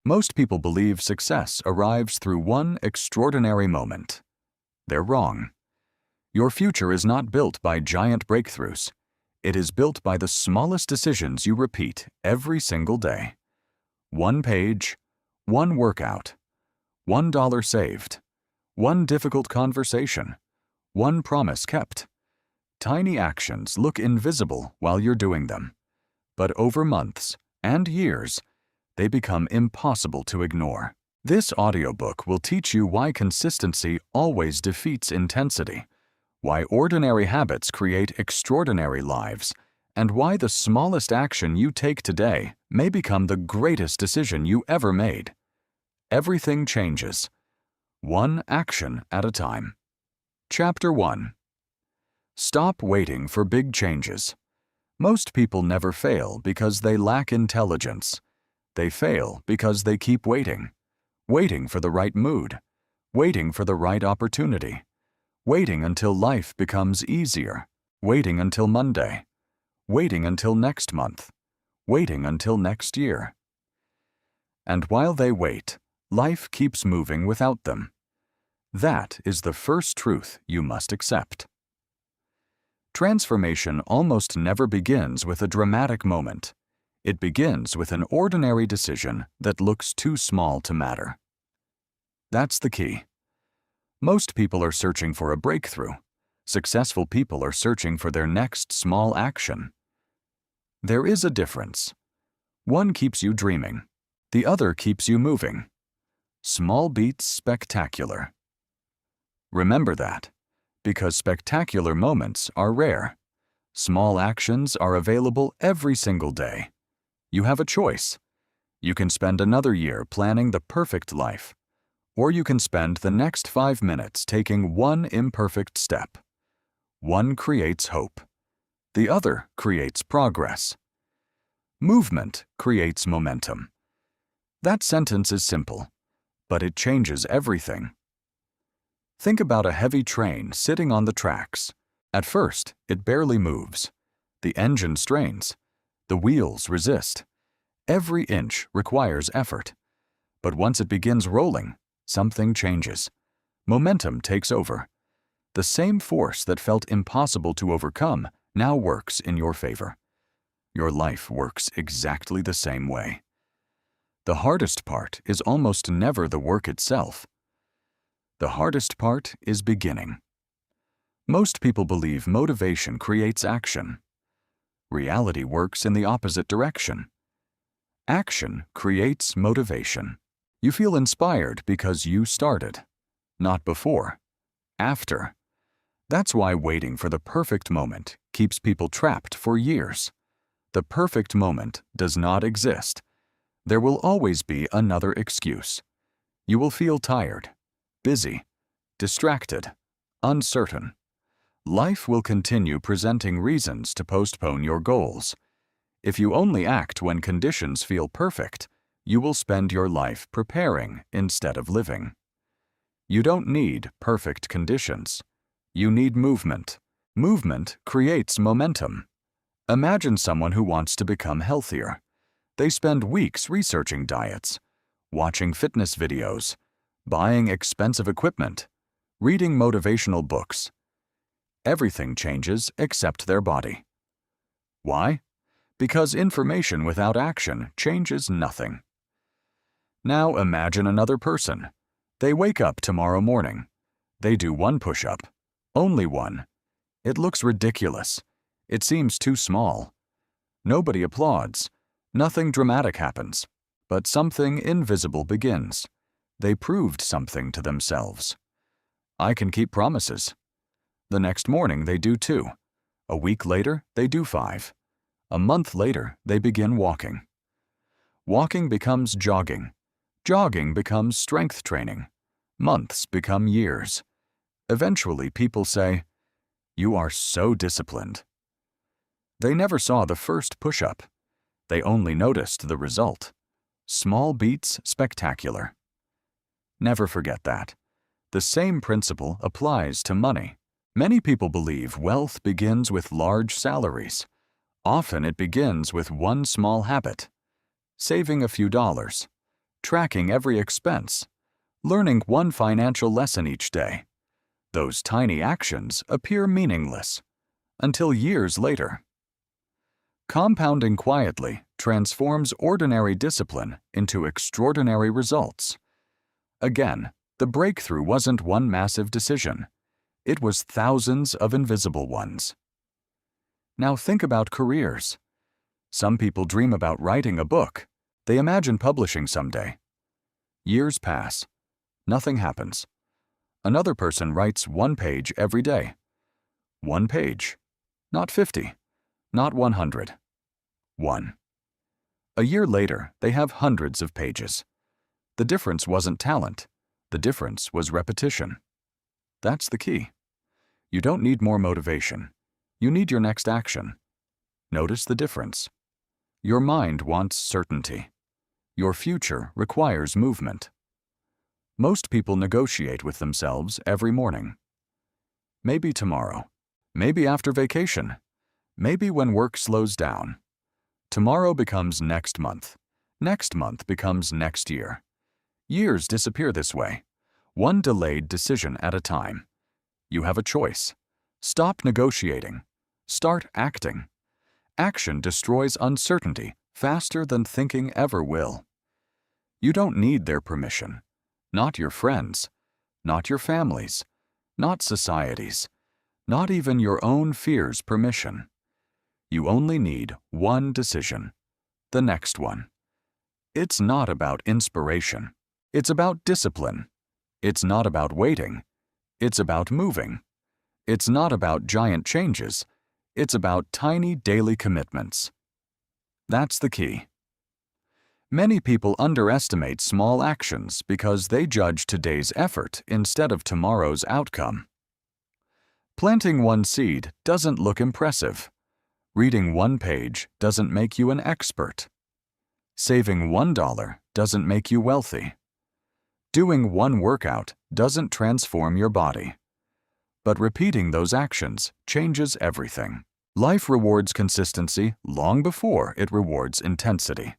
Most people believe success arrives through one extraordinary moment. They're wrong. Your future is not built by giant breakthroughs. It is built by the smallest decisions you repeat every single day. One page, one workout, $1 saved, one difficult conversation, one promise kept. Tiny actions look invisible while you're doing them, but over months and years, they become impossible to ignore. This audiobook will teach you why consistency always defeats intensity, why ordinary habits create extraordinary lives, and why the smallest action you take today may become the greatest decision you ever made. Everything changes, one action at a time. Chapter 1. Stop waiting for big changes. Most people never fail because they lack intelligence. They fail because they keep waiting. Waiting for the right mood. Waiting for the right opportunity. Waiting until life becomes easier. Waiting until Monday. Waiting until next month. Waiting until next year. And while they wait, life keeps moving without them. That is the first truth you must accept. Transformation almost never begins with a dramatic moment. It begins with an ordinary decision that looks too small to matter. That's the key. Most people are searching for a breakthrough. Successful people are searching for their next small action. There is a difference. One keeps you dreaming. The other keeps you moving. Small beats spectacular. Remember that, because spectacular moments are rare. Small actions are available every single day. You have a choice. You can spend another year planning the perfect life, or you can spend the next 5 minutes taking one imperfect step. One creates hope. The other creates progress. Movement creates momentum. That sentence is simple, but it changes everything. Think about a heavy train sitting on the tracks. At first, it barely moves. The engine strains. The wheels resist. Every inch requires effort. But once it begins rolling, something changes. Momentum takes over. The same force that felt impossible to overcome now works in your favor. Your life works exactly the same way. The hardest part is almost never the work itself. The hardest part is beginning. Most people believe motivation creates action. Reality works in the opposite direction. Action creates motivation. You feel inspired because you started. Not before. After. That's why waiting for the perfect moment keeps people trapped for years. The perfect moment does not exist. There will always be another excuse. You will feel tired, busy, distracted, uncertain. Life will continue presenting reasons to postpone your goals. If you only act when conditions feel perfect, you will spend your life preparing instead of living. You don't need perfect conditions. You need movement. Movement creates momentum. Imagine someone who wants to become healthier. They spend weeks researching diets, watching fitness videos, buying expensive equipment, reading motivational books. Everything changes except their body. Why? Because information without action changes nothing. Now imagine another person. They wake up tomorrow morning. They do one push-up. Only one. It looks ridiculous. It seems too small. Nobody applauds. Nothing dramatic happens. But something invisible begins. They proved something to themselves. I can keep promises. The next morning they do 2. A week later they do 5. A month later they begin walking. Walking becomes jogging. Jogging becomes strength training. Months become years. Eventually people say, "You are so disciplined." They never saw the first push-up. They only noticed the result. Small beats spectacular. Never forget that. The same principle applies to money. Many people believe wealth begins with large salaries. Often it begins with one small habit. Saving a few dollars. tracking every expense, learning one financial lesson each day. Those tiny actions appear meaningless until years later. Compounding quietly transforms ordinary discipline into extraordinary results. Again, the breakthrough wasn't one massive decision. It was thousands of invisible ones. Now think about careers. Some people dream about writing a book. They imagine publishing someday. Years pass. Nothing happens. Another person writes 1 page every day. 1 page. Not 50. Not 100. 1. A year later, they have hundreds of pages. The difference wasn't talent. The difference was repetition. That's the key. You don't need more motivation. You need your next action. Notice the difference. Your mind wants certainty. Your future requires movement. Most people negotiate with themselves every morning. Maybe tomorrow. Maybe after vacation. Maybe when work slows down. Tomorrow becomes next month. Next month becomes next year. Years disappear this way, one delayed decision at a time. You have a choice. Stop negotiating. Start acting. Action destroys uncertainty faster than thinking ever will. You don't need their permission. Not your friends. Not your families. Not society's. Not even your own fear's permission. You only need one decision. The next one. It's not about inspiration. It's about discipline. It's not about waiting. It's about moving. It's not about giant changes. It's about tiny daily commitments. That's the key. Many people underestimate small actions because they judge today's effort instead of tomorrow's outcome. Planting one seed doesn't look impressive. Reading 1 page doesn't make you an expert. Saving $1 doesn't make you wealthy. Doing one workout doesn't transform your body. But repeating those actions changes everything. Life rewards consistency long before it rewards intensity.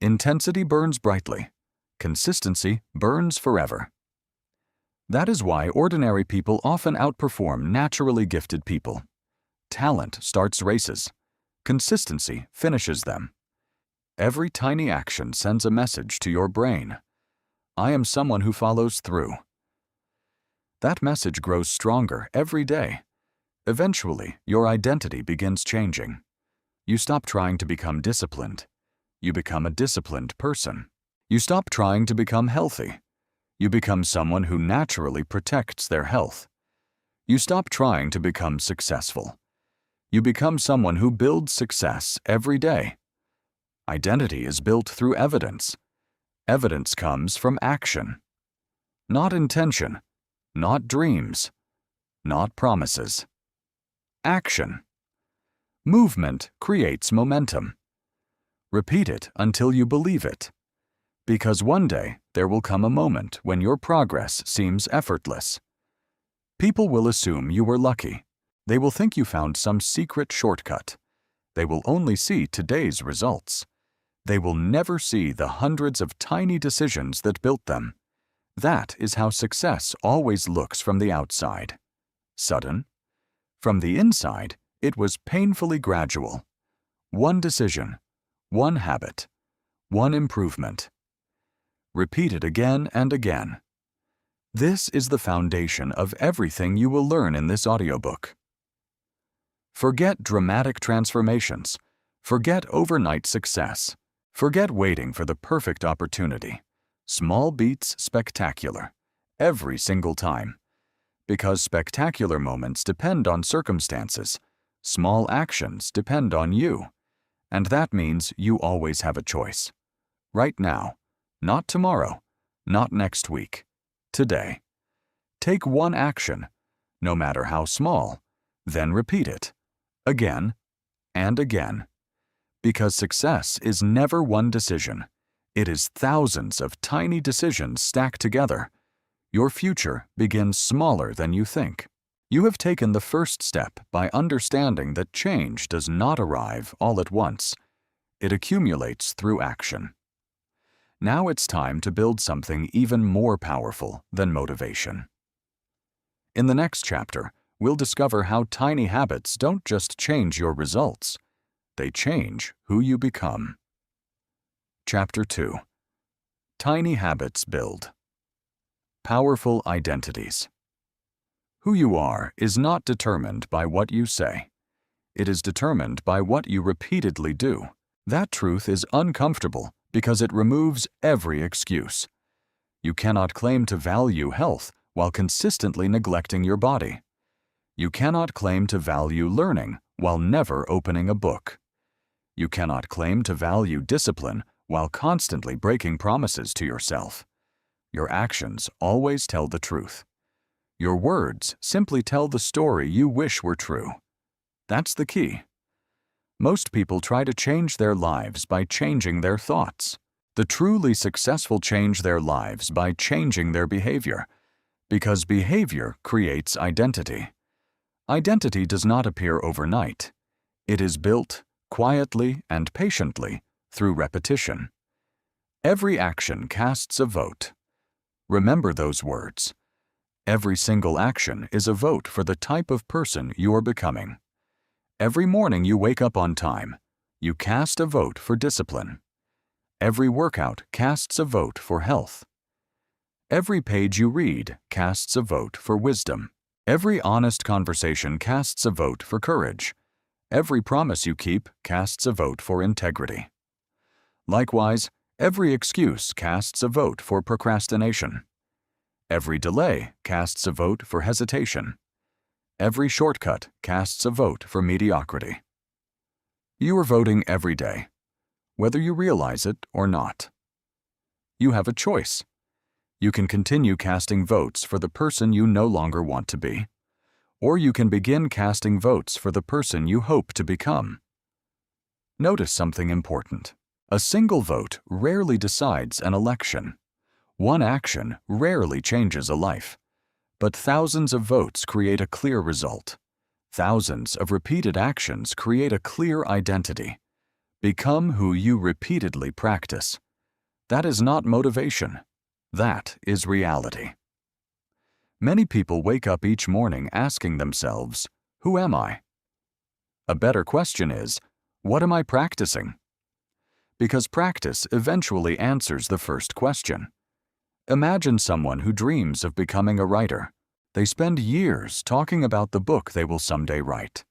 Intensity burns brightly. Consistency burns forever. That is why ordinary people often outperform naturally gifted people. Talent starts races. Consistency finishes them. Every tiny action sends a message to your brain. I am someone who follows through. That message grows stronger every day. Eventually, your identity begins changing. You stop trying to become disciplined. You become a disciplined person. You stop trying to become healthy. You become someone who naturally protects their health. You stop trying to become successful. You become someone who builds success every day. Identity is built through evidence. Evidence comes from action. Not intention, not dreams, not promises. Action. Movement creates momentum. Repeat it until you believe it. Because one day there will come a moment when your progress seems effortless. People will assume you were lucky. They will think you found some secret shortcut. They will only see today's results. They will never see the hundreds of tiny decisions that built them. That is how success always looks from the outside. Sudden. From the inside, it was painfully gradual. One decision, one habit, one improvement. Repeat it again and again. This is the foundation of everything you will learn in this audiobook. Forget dramatic transformations. Forget overnight success. Forget waiting for the perfect opportunity. Small beats spectacular, every single time. Because spectacular moments depend on circumstances, small actions depend on you. And that means you always have a choice. Right now, not tomorrow, not next week, today. Take one action, no matter how small, then repeat it, again and again. Because success is never one decision. It is thousands of tiny decisions stacked together. Your future begins smaller than you think. You have taken the first step by understanding that change does not arrive all at once. It accumulates through action. Now it's time to build something even more powerful than motivation. In the next chapter, we'll discover how tiny habits don't just change your results, they change who you become. Chapter 2. Tiny Habits Build. Powerful Identities. Who you are is not determined by what you say. It is determined by what you repeatedly do. That truth is uncomfortable because it removes every excuse. You cannot claim to value health while consistently neglecting your body. You cannot claim to value learning while never opening a book. You cannot claim to value discipline while constantly breaking promises to yourself. Your actions always tell the truth. Your words simply tell the story you wish were true. That's the key. Most people try to change their lives by changing their thoughts. The truly successful change their lives by changing their behavior, because behavior creates identity. Identity does not appear overnight. It is built quietly and patiently through repetition. Every action casts a vote. Remember those words. Every single action is a vote for the type of person you're becoming. Every morning you wake up on time, you cast a vote for discipline. Every workout casts a vote for health. Every page you read casts a vote for wisdom. Every honest conversation casts a vote for courage. Every promise you keep casts a vote for integrity. Likewise, every excuse casts a vote for procrastination. Every delay casts a vote for hesitation. Every shortcut casts a vote for mediocrity. You are voting every day, whether you realize it or not. You have a choice. You can continue casting votes for the person you no longer want to be, or you can begin casting votes for the person you hope to become. Notice something important. A single vote rarely decides an election. One action rarely changes a life. But thousands of votes create a clear result. Thousands of repeated actions create a clear identity. Become who you repeatedly practice. That is not motivation. That is reality. Many people wake up each morning asking themselves, "Who am I?" A better question is, "What am I practicing?" Because practice eventually answers the first question. Imagine someone who dreams of becoming a writer. They spend years talking about the book they will someday write.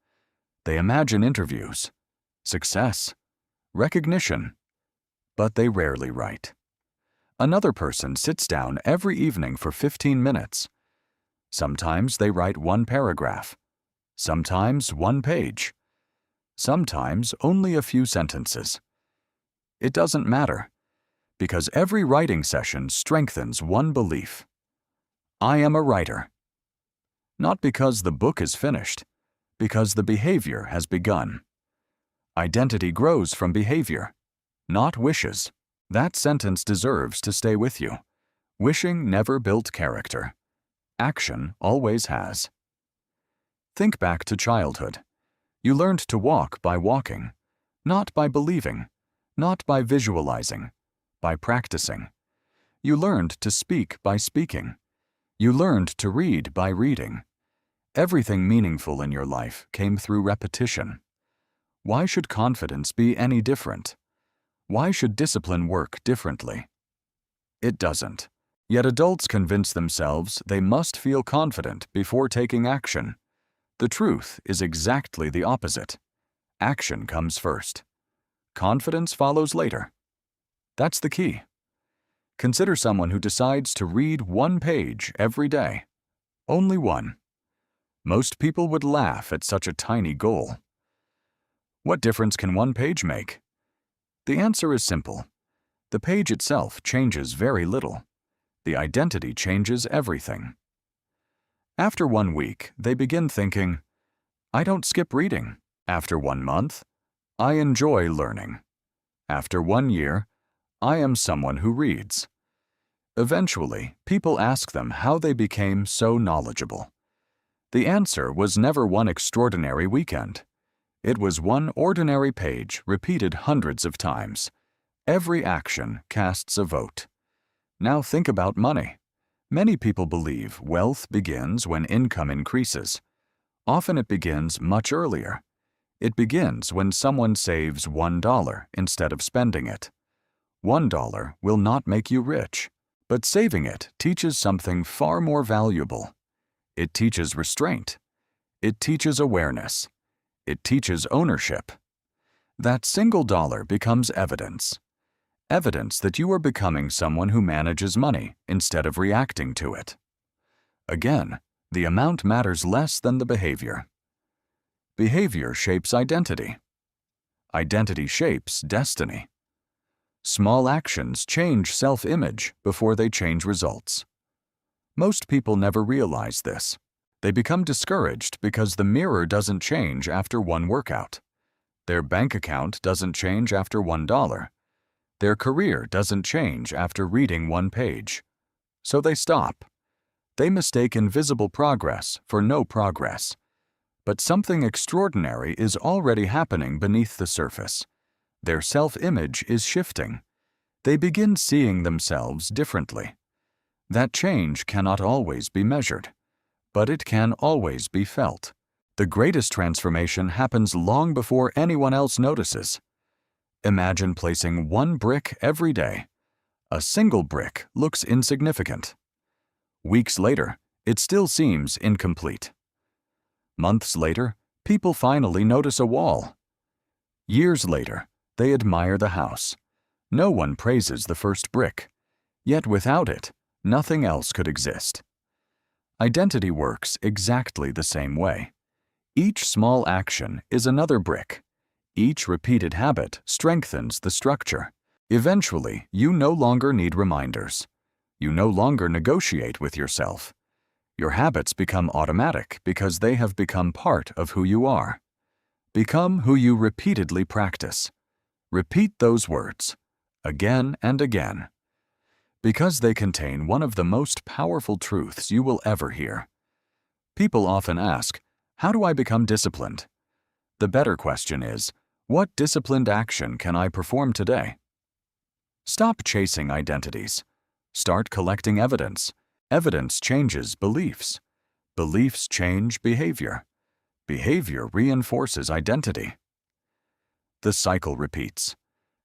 They imagine interviews, success, recognition, but they rarely write. Another person sits down every evening for 15 minutes. Sometimes they write one paragraph, sometimes one page, sometimes only a few sentences. It doesn't matter, because every writing session strengthens one belief. I am a writer. Not because the book is finished, because the behavior has begun. Identity grows from behavior, not wishes. That sentence deserves to stay with you. Wishing never built character. Action always has. Think back to childhood. You learned to walk by walking, not by believing, not by visualizing, by practicing. You learned to speak by speaking. You learned to read by reading. Everything meaningful in your life came through repetition. Why should confidence be any different? Why should discipline work differently? It doesn't. Yet adults convince themselves they must feel confident before taking action. The truth is exactly the opposite. Action comes first. Confidence follows later. That's the key. Consider someone who decides to read one page every day. Only one. Most people would laugh at such a tiny goal. What difference can one page make? The answer is simple. The page itself changes very little. The identity changes everything. After 1 week, they begin thinking, I don't skip reading. After 1 month, I enjoy learning. After 1 year, I am someone who reads. Eventually, people ask them how they became so knowledgeable. The answer was never one extraordinary weekend. It was one ordinary page repeated hundreds of times. Every action casts a vote. Now think about money. Many people believe wealth begins when income increases. Often it begins much earlier. It begins when someone saves $1 instead of spending it. $1 will not make you rich, but saving it teaches something far more valuable. It teaches restraint. It teaches awareness. It teaches ownership. That single dollar becomes evidence. Evidence that you are becoming someone who manages money instead of reacting to it. Again, the amount matters less than the behavior. Behavior shapes identity. Identity shapes destiny. Small actions change self-image before they change results. Most people never realize this. They become discouraged because the mirror doesn't change after one workout. Their bank account doesn't change after $1. Their career doesn't change after reading one page. So they stop. They mistake invisible progress for no progress. But something extraordinary is already happening beneath the surface. Their self-image is shifting. They begin seeing themselves differently. That change cannot always be measured, but it can always be felt. The greatest transformation happens long before anyone else notices. Imagine placing one brick every day. A single brick looks insignificant. Weeks later, it still seems incomplete. Months later, people finally notice a wall. Years later, they admire the house. No one praises the first brick. Yet without it, nothing else could exist. Identity works exactly the same way. Each small action is another brick. Each repeated habit strengthens the structure. Eventually, you no longer need reminders. You no longer negotiate with yourself. Your habits become automatic because they have become part of who you are. Become who you repeatedly practice. Repeat those words, again and again, because they contain one of the most powerful truths you will ever hear. People often ask, how do I become disciplined? The better question is, what disciplined action can I perform today? Stop chasing identities. Start collecting evidence. Evidence changes beliefs. Beliefs change behavior. Behavior reinforces identity. The cycle repeats.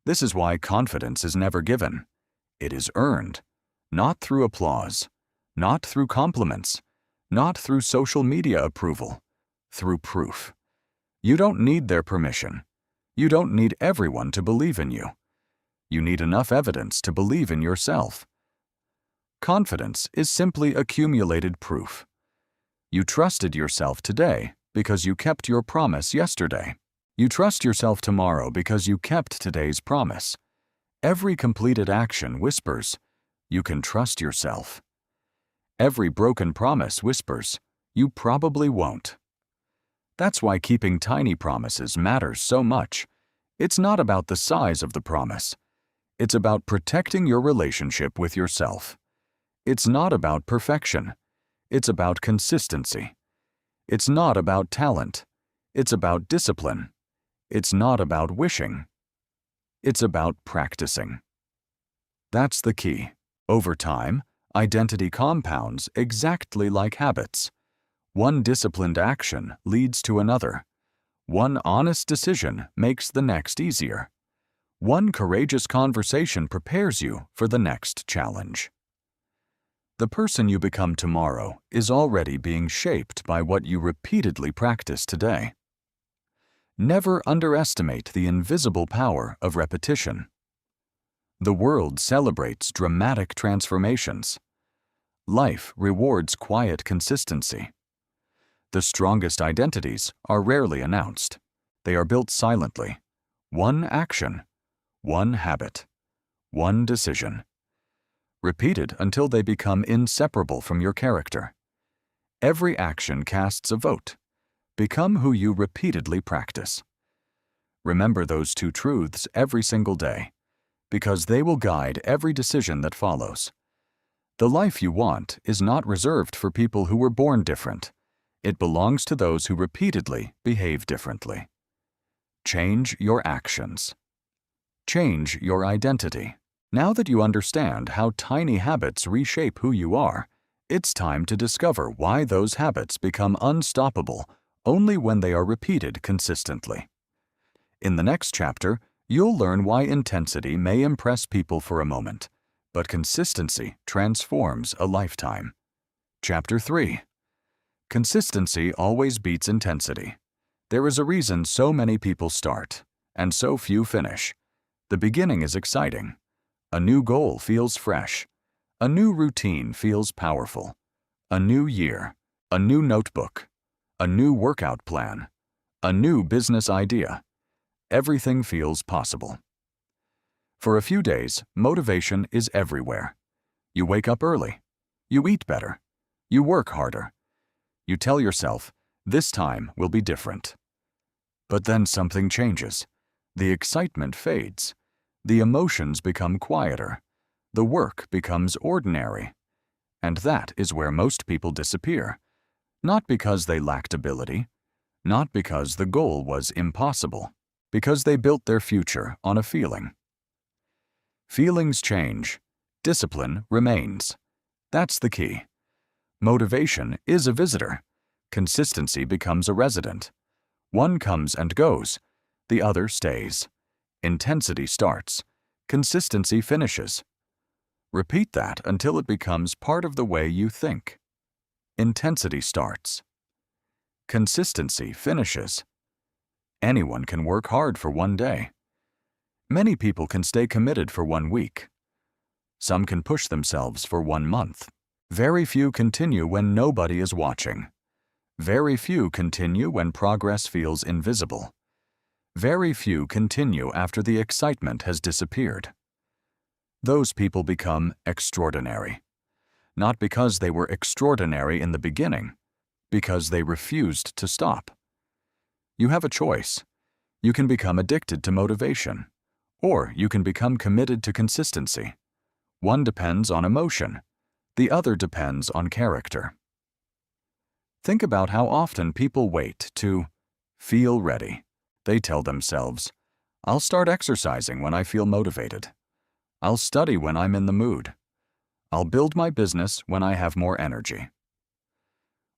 This is why confidence is never given. It is earned, not through applause, not through compliments, not through social media approval, through proof. You don't need their permission. You don't need everyone to believe in you. You need enough evidence to believe in yourself. Confidence is simply accumulated proof. You trusted yourself today because you kept your promise yesterday. You trust yourself tomorrow because you kept today's promise. Every completed action whispers, you can trust yourself. Every broken promise whispers, you probably won't. That's why keeping tiny promises matters so much. It's not about the size of the promise. It's about protecting your relationship with yourself. It's not about perfection. It's about consistency. It's not about talent. It's about discipline. It's not about wishing. It's about practicing. That's the key. Over time, identity compounds exactly like habits. One disciplined action leads to another. One honest decision makes the next easier. One courageous conversation prepares you for the next challenge. The person you become tomorrow is already being shaped by what you repeatedly practice today. Never underestimate the invisible power of repetition. The world celebrates dramatic transformations. Life rewards quiet consistency. The strongest identities are rarely announced. They are built silently. One action, one habit, one decision. Repeated until they become inseparable from your character. Every action casts a vote. Become who you repeatedly practice. Remember those two truths every single day, because they will guide every decision that follows. The life you want is not reserved for people who were born different. It belongs to those who repeatedly behave differently. Change your actions. Change your identity. Now that you understand how tiny habits reshape who you are, it's time to discover why those habits become unstoppable only when they are repeated consistently. In the next chapter, you'll learn why intensity may impress people for a moment, but consistency transforms a lifetime. Chapter 3. Consistency always beats intensity. There is a reason so many people start, and so few finish. The beginning is exciting. A new goal feels fresh. A new routine feels powerful. A new year, a new notebook, a new workout plan, a new business idea. Everything feels possible. For a few days, motivation is everywhere. You wake up early. You eat better. You work harder. You tell yourself, this time will be different. But then something changes. The excitement fades. The emotions become quieter. The work becomes ordinary. And that is where most people disappear. Not because they lacked ability, not because the goal was impossible, because they built their future on a feeling. Feelings change. Discipline remains. That's the key. Motivation is a visitor. Consistency becomes a resident. One comes and goes. The other stays. Intensity starts. Consistency finishes. Repeat that until it becomes part of the way you think. Intensity starts. Consistency finishes. Anyone can work hard for one day. Many people can stay committed for 1 week. Some can push themselves for 1 month. Very few continue when nobody is watching. Very few continue when progress feels invisible. Very few continue after the excitement has disappeared. Those people become extraordinary. Not because they were extraordinary in the beginning, because they refused to stop. You have a choice. You can become addicted to motivation, or you can become committed to consistency. One depends on emotion. The other depends on character. Think about how often people wait to feel ready. They tell themselves, I'll start exercising when I feel motivated. I'll study when I'm in the mood. I'll build my business when I have more energy.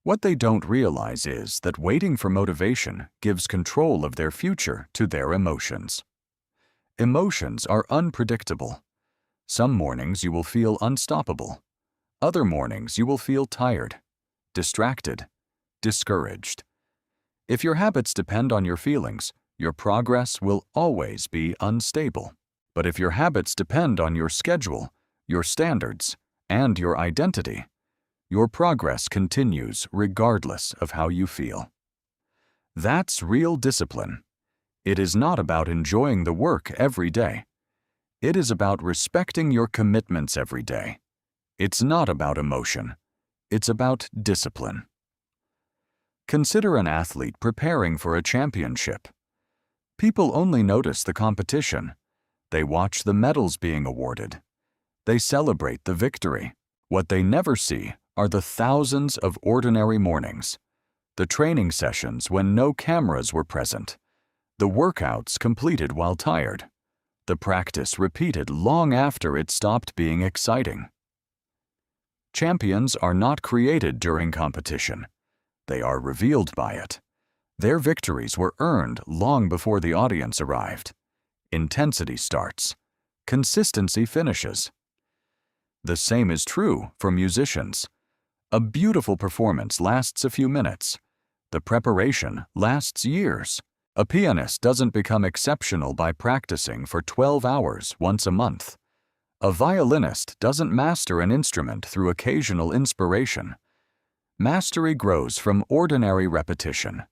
What they don't realize is that waiting for motivation gives control of their future to their emotions. Emotions are unpredictable. Some mornings you will feel unstoppable. Other mornings you will feel tired, distracted, discouraged. If your habits depend on your feelings, your progress will always be unstable. But if your habits depend on your schedule, your standards, and your identity, your progress continues regardless of how you feel. That's real discipline. It is not about enjoying the work every day. It is about respecting your commitments every day. It's not about emotion. It's about discipline. Consider an athlete preparing for a championship. People only notice the competition. They watch the medals being awarded. They celebrate the victory. What they never see are the thousands of ordinary mornings, the training sessions when no cameras were present, the workouts completed while tired, the practice repeated long after it stopped being exciting. Champions are not created during competition. They are revealed by it. Their victories were earned long before the audience arrived. Intensity starts. Consistency finishes. The same is true for musicians. A beautiful performance lasts a few minutes. The preparation lasts years. A pianist doesn't become exceptional by practicing for 12 hours once a month. A violinist doesn't master an instrument through occasional inspiration. Mastery grows from ordinary repetition.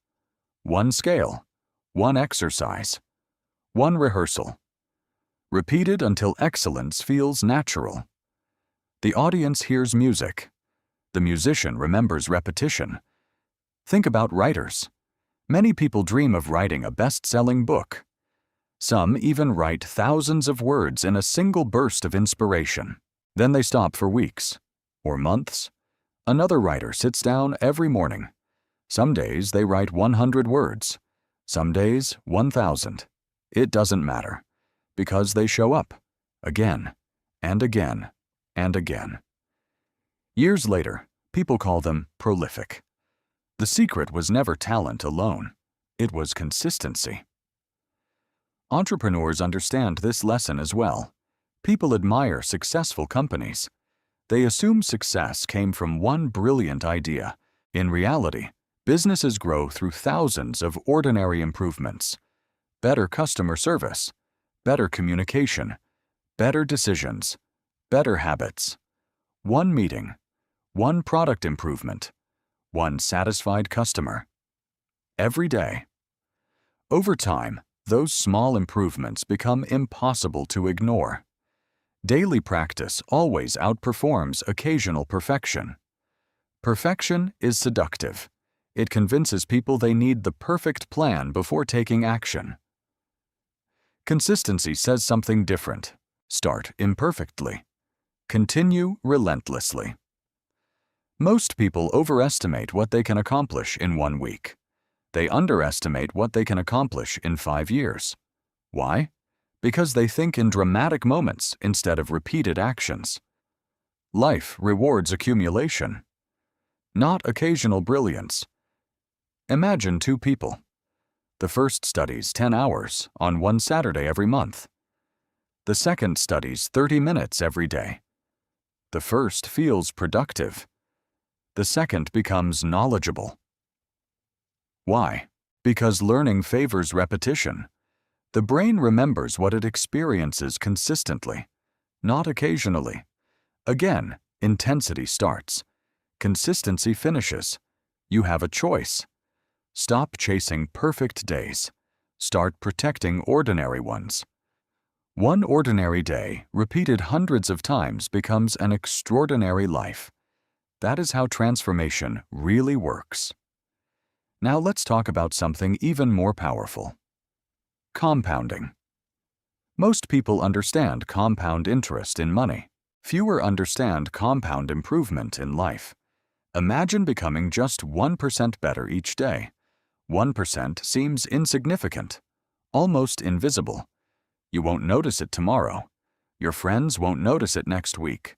One scale, one exercise, one rehearsal. Repeated until excellence feels natural. The audience hears music. The musician remembers repetition. Think about writers. Many people dream of writing a best-selling book. Some even write thousands of words in a single burst of inspiration. Then they stop for weeks or months. Another writer sits down every morning. Some days they write 100 words. Some days 1,000. It doesn't matter, Because they show up, again, and again, and again. Years later, people call them prolific. The secret was never talent alone. It was consistency. Entrepreneurs understand this lesson as well. People admire successful companies. They assume success came from one brilliant idea. In reality, businesses grow through thousands of ordinary improvements. Better customer service, better communication, better decisions, better habits. One meeting, one product improvement, one satisfied customer. Every day. Over time, those small improvements become impossible to ignore. Daily practice always outperforms occasional perfection. Perfection is seductive. It convinces people they need the perfect plan before taking action. Consistency says something different. Start imperfectly. Continue relentlessly. Most people overestimate what they can accomplish in 1 week. They underestimate what they can accomplish in 5 years. Why? Because they think in dramatic moments instead of repeated actions. Life rewards accumulation, not occasional brilliance. Imagine 2 people. The first studies 10 hours on one Saturday every month. The second studies 30 minutes every day. The first feels productive. The second becomes knowledgeable. Why? Because learning favors repetition. The brain remembers what it experiences consistently, not occasionally. Again, intensity starts. Consistency finishes. You have a choice. Stop chasing perfect days. Start protecting ordinary ones. One ordinary day, repeated hundreds of times, becomes an extraordinary life. That is how transformation really works. Now let's talk about something even more powerful. Compounding. Most people understand compound interest in money. Fewer understand compound improvement in life. Imagine becoming just 1% better each day. 1% seems insignificant, almost invisible. You won't notice it tomorrow. Your friends won't notice it next week.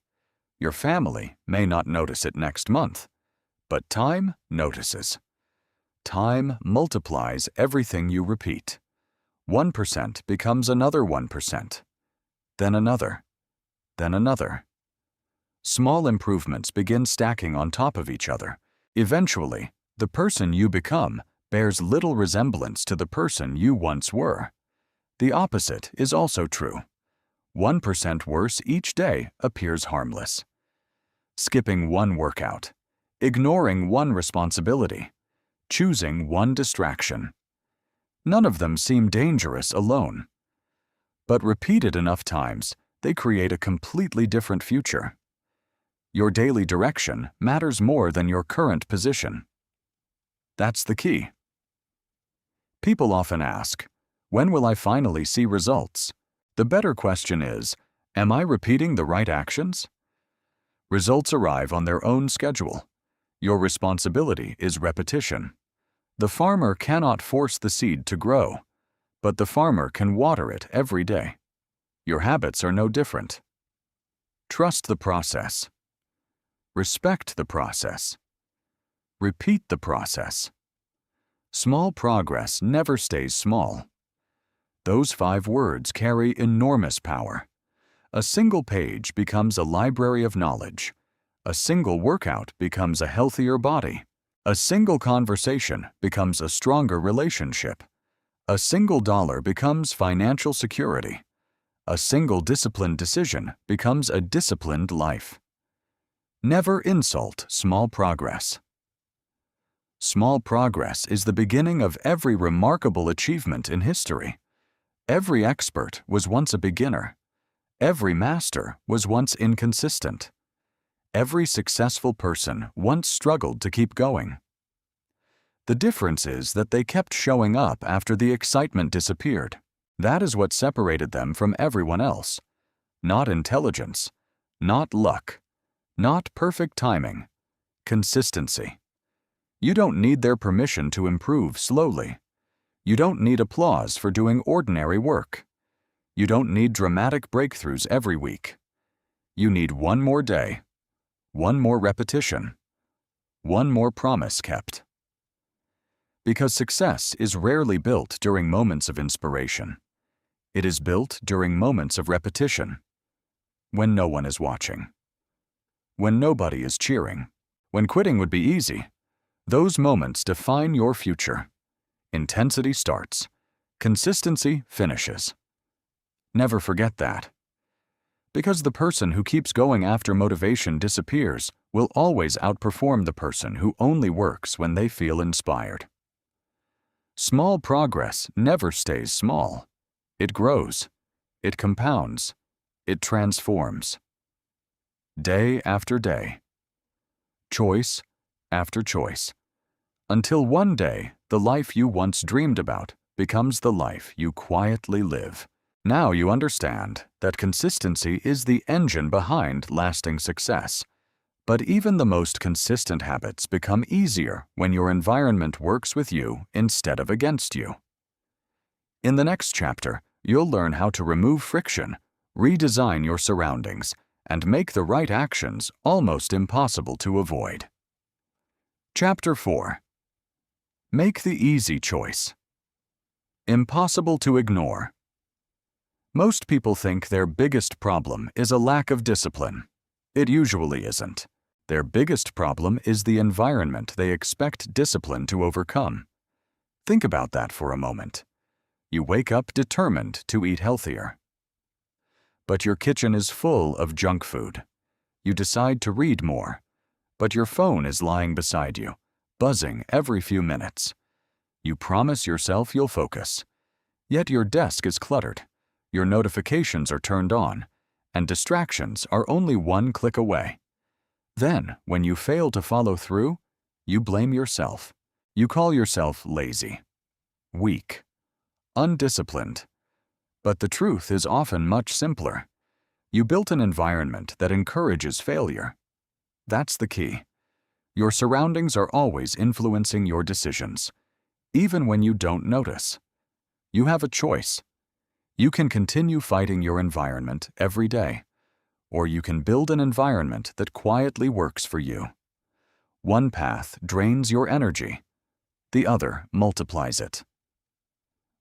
Your family may not notice it next month. But time notices. Time multiplies everything you repeat. 1% becomes another 1%, then another, then another. Small improvements begin stacking on top of each other. Eventually, the person you become bears little resemblance to the person you once were. The opposite is also true. 1% worse each day appears harmless. Skipping one workout, ignoring one responsibility, choosing one distraction. None of them seem dangerous alone. But repeated enough times, they create a completely different future. Your daily direction matters more than your current position. That's the key. People often ask, when will I finally see results? The better question is, am I repeating the right actions? Results arrive on their own schedule. Your responsibility is repetition. The farmer cannot force the seed to grow, but the farmer can water it every day. Your habits are no different. Trust the process. Respect the process. Repeat the process. Small progress never stays small. Those 5 words carry enormous power. A single page becomes a library of knowledge. A single workout becomes a healthier body. A single conversation becomes a stronger relationship. A single dollar becomes financial security. A single disciplined decision becomes a disciplined life. Never insult small progress. Small progress is the beginning of every remarkable achievement in history. Every expert was once a beginner. Every master was once inconsistent. Every successful person once struggled to keep going. The difference is that they kept showing up after the excitement disappeared. That is what separated them from everyone else. Not intelligence, not luck, not perfect timing, consistency. You don't need their permission to improve slowly. You don't need applause for doing ordinary work. You don't need dramatic breakthroughs every week. You need one more day, one more repetition, one more promise kept. Because success is rarely built during moments of inspiration. It is built during moments of repetition, when no one is watching, when nobody is cheering, when quitting would be easy. Those moments define your future. Intensity starts. Consistency finishes. Never forget that. Because the person who keeps going after motivation disappears will always outperform the person who only works when they feel inspired. Small progress never stays small. It grows. It compounds. It transforms. Day after day. Choice after choice. Until one day, the life you once dreamed about becomes the life you quietly live. Now you understand that consistency is the engine behind lasting success. But even the most consistent habits become easier when your environment works with you instead of against you. In the next chapter, you'll learn how to remove friction, redesign your surroundings, and make the right actions almost impossible to avoid. Chapter 4. Make the easy choice. Impossible to ignore. Most people think their biggest problem is a lack of discipline. It usually isn't. Their biggest problem is the environment they expect discipline to overcome. Think about that for a moment. You wake up determined to eat healthier. But your kitchen is full of junk food. You decide to read more, but your phone is lying beside you, buzzing every few minutes. You promise yourself you'll focus. Yet your desk is cluttered. Your notifications are turned on, and distractions are only one click away. Then, when you fail to follow through, you blame yourself. You call yourself lazy, weak, undisciplined. But the truth is often much simpler. You built an environment that encourages failure. That's the key. Your surroundings are always influencing your decisions, even when you don't notice. You have a choice. You can continue fighting your environment every day, or you can build an environment that quietly works for you. One path drains your energy. The other multiplies it.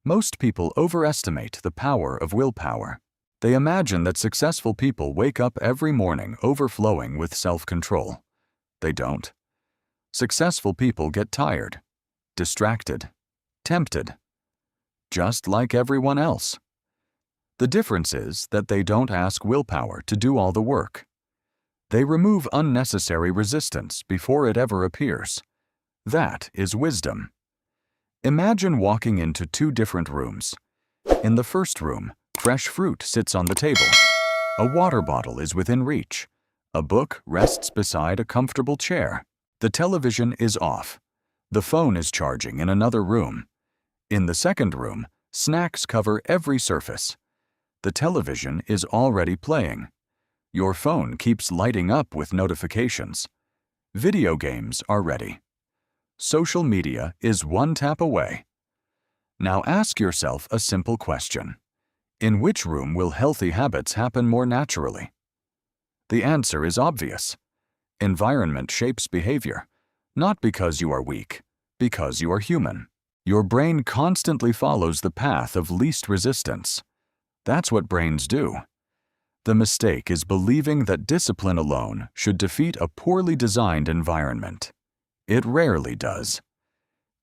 Most people overestimate the power of willpower. They imagine that successful people wake up every morning overflowing with self-control. They don't. Successful people get tired, distracted, tempted, just like everyone else. The difference is that they don't ask willpower to do all the work. They remove unnecessary resistance before it ever appears. That is wisdom. Imagine walking into two different rooms. In the first room, fresh fruit sits on the table. A water bottle is within reach. A book rests beside a comfortable chair. The television is off. The phone is charging in another room. In the second room, snacks cover every surface. The television is already playing. Your phone keeps lighting up with notifications. Video games are ready. Social media is one tap away. Now ask yourself a simple question. In which room will healthy habits happen more naturally? The answer is obvious. Environment shapes behavior, not because you are weak, because you are human. Your brain constantly follows the path of least resistance. That's what brains do. The mistake is believing that discipline alone should defeat a poorly designed environment. It rarely does.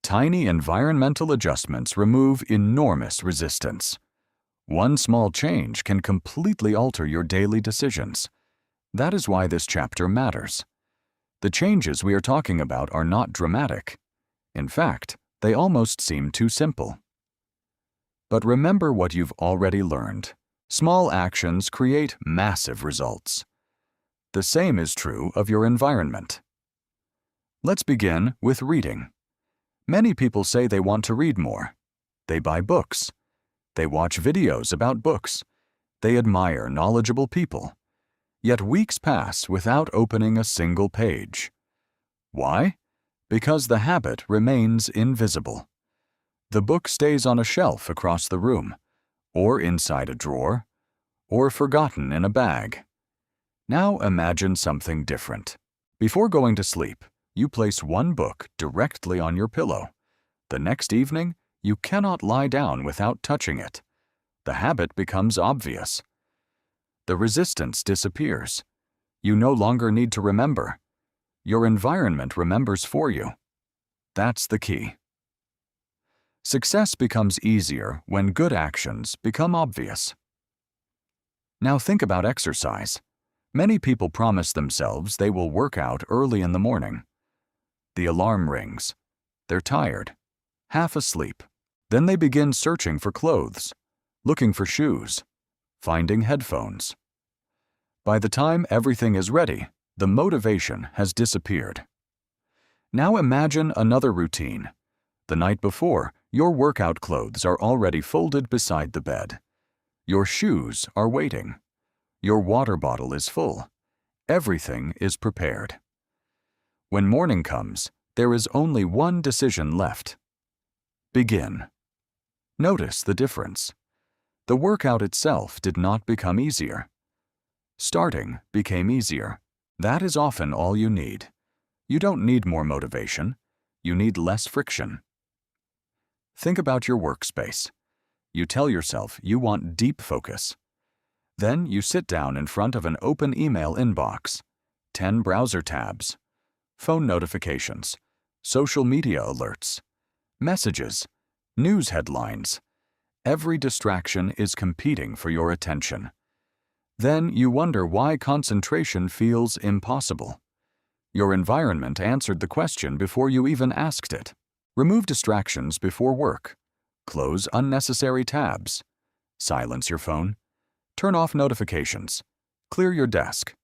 Tiny environmental adjustments remove enormous resistance. One small change can completely alter your daily decisions. That is why this chapter matters. The changes we are talking about are not dramatic. In fact, they almost seem too simple. But remember what you've already learned. Small actions create massive results. The same is true of your environment. Let's begin with reading. Many people say they want to read more. They buy books. They watch videos about books. They admire knowledgeable people. Yet weeks pass without opening a single page. Why? Because the habit remains invisible. The book stays on a shelf across the room, or inside a drawer, or forgotten in a bag. Now imagine something different. Before going to sleep, you place one book directly on your pillow. The next evening, you cannot lie down without touching it. The habit becomes obvious. The resistance disappears. You no longer need to remember. Your environment remembers for you. That's the key. Success becomes easier when good actions become obvious. Now think about exercise. Many people promise themselves they will work out early in the morning. The alarm rings. They're tired, half asleep. Then they begin searching for clothes, looking for shoes, finding headphones. By the time everything is ready, the motivation has disappeared. Now imagine another routine. The night before, your workout clothes are already folded beside the bed. Your shoes are waiting. Your water bottle is full. Everything is prepared. When morning comes, there is only one decision left. Begin. Notice the difference. The workout itself did not become easier. Starting became easier. That is often all you need. You don't need more motivation. You need less friction. Think about your workspace. You tell yourself you want deep focus. Then you sit down in front of an open email inbox, 10 browser tabs, phone notifications, social media alerts, messages, news headlines. Every distraction is competing for your attention. Then you wonder why concentration feels impossible. Your environment answered the question before you even asked it. Remove distractions before work. Close unnecessary tabs. Silence your phone. Turn off notifications. Clear your desk.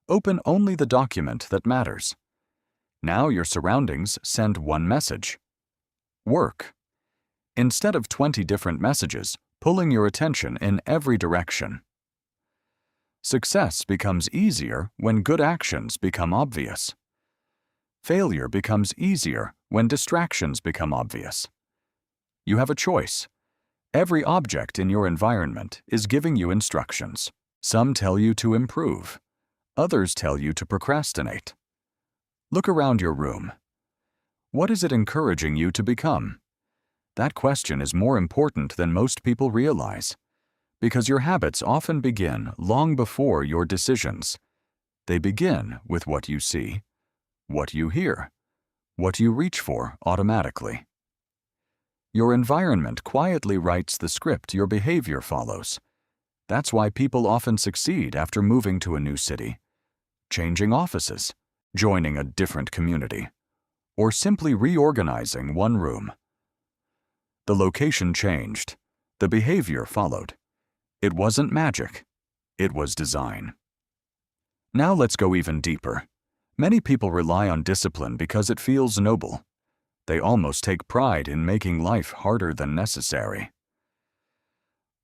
Open only the document that matters. Now your surroundings send one message. Work. Instead of 20 different messages, pulling your attention in every direction. Success becomes easier when good actions become obvious. Failure becomes easier when distractions become obvious. You have a choice. Every object in your environment is giving you instructions. Some tell you to improve. Others tell you to procrastinate. Look around your room. What is it encouraging you to become? That question is more important than most people realize, because your habits often begin long before your decisions. They begin with what you see, what you hear, what you reach for automatically. Your environment quietly writes the script your behavior follows. That's why people often succeed after moving to a new city, changing offices, joining a different community, or simply reorganizing one room. The location changed. The behavior followed. It wasn't magic. It was design. Now let's go even deeper. Many people rely on discipline because it feels noble. They almost take pride in making life harder than necessary.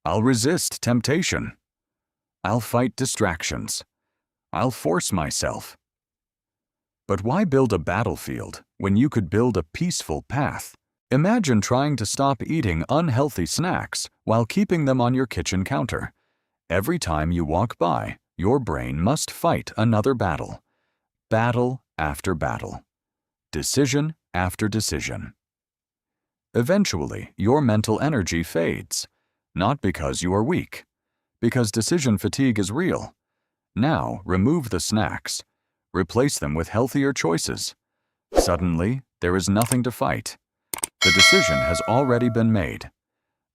I'll resist temptation. I'll fight distractions. I'll force myself. But why build a battlefield when you could build a peaceful path? Imagine trying to stop eating unhealthy snacks while keeping them on your kitchen counter. Every time you walk by, your brain must fight another battle. Battle after battle. Decision after decision. Eventually, your mental energy fades, not because you are weak, because decision fatigue is real. Now, remove the snacks. Replace them with healthier choices. Suddenly, there is nothing to fight. The decision has already been made.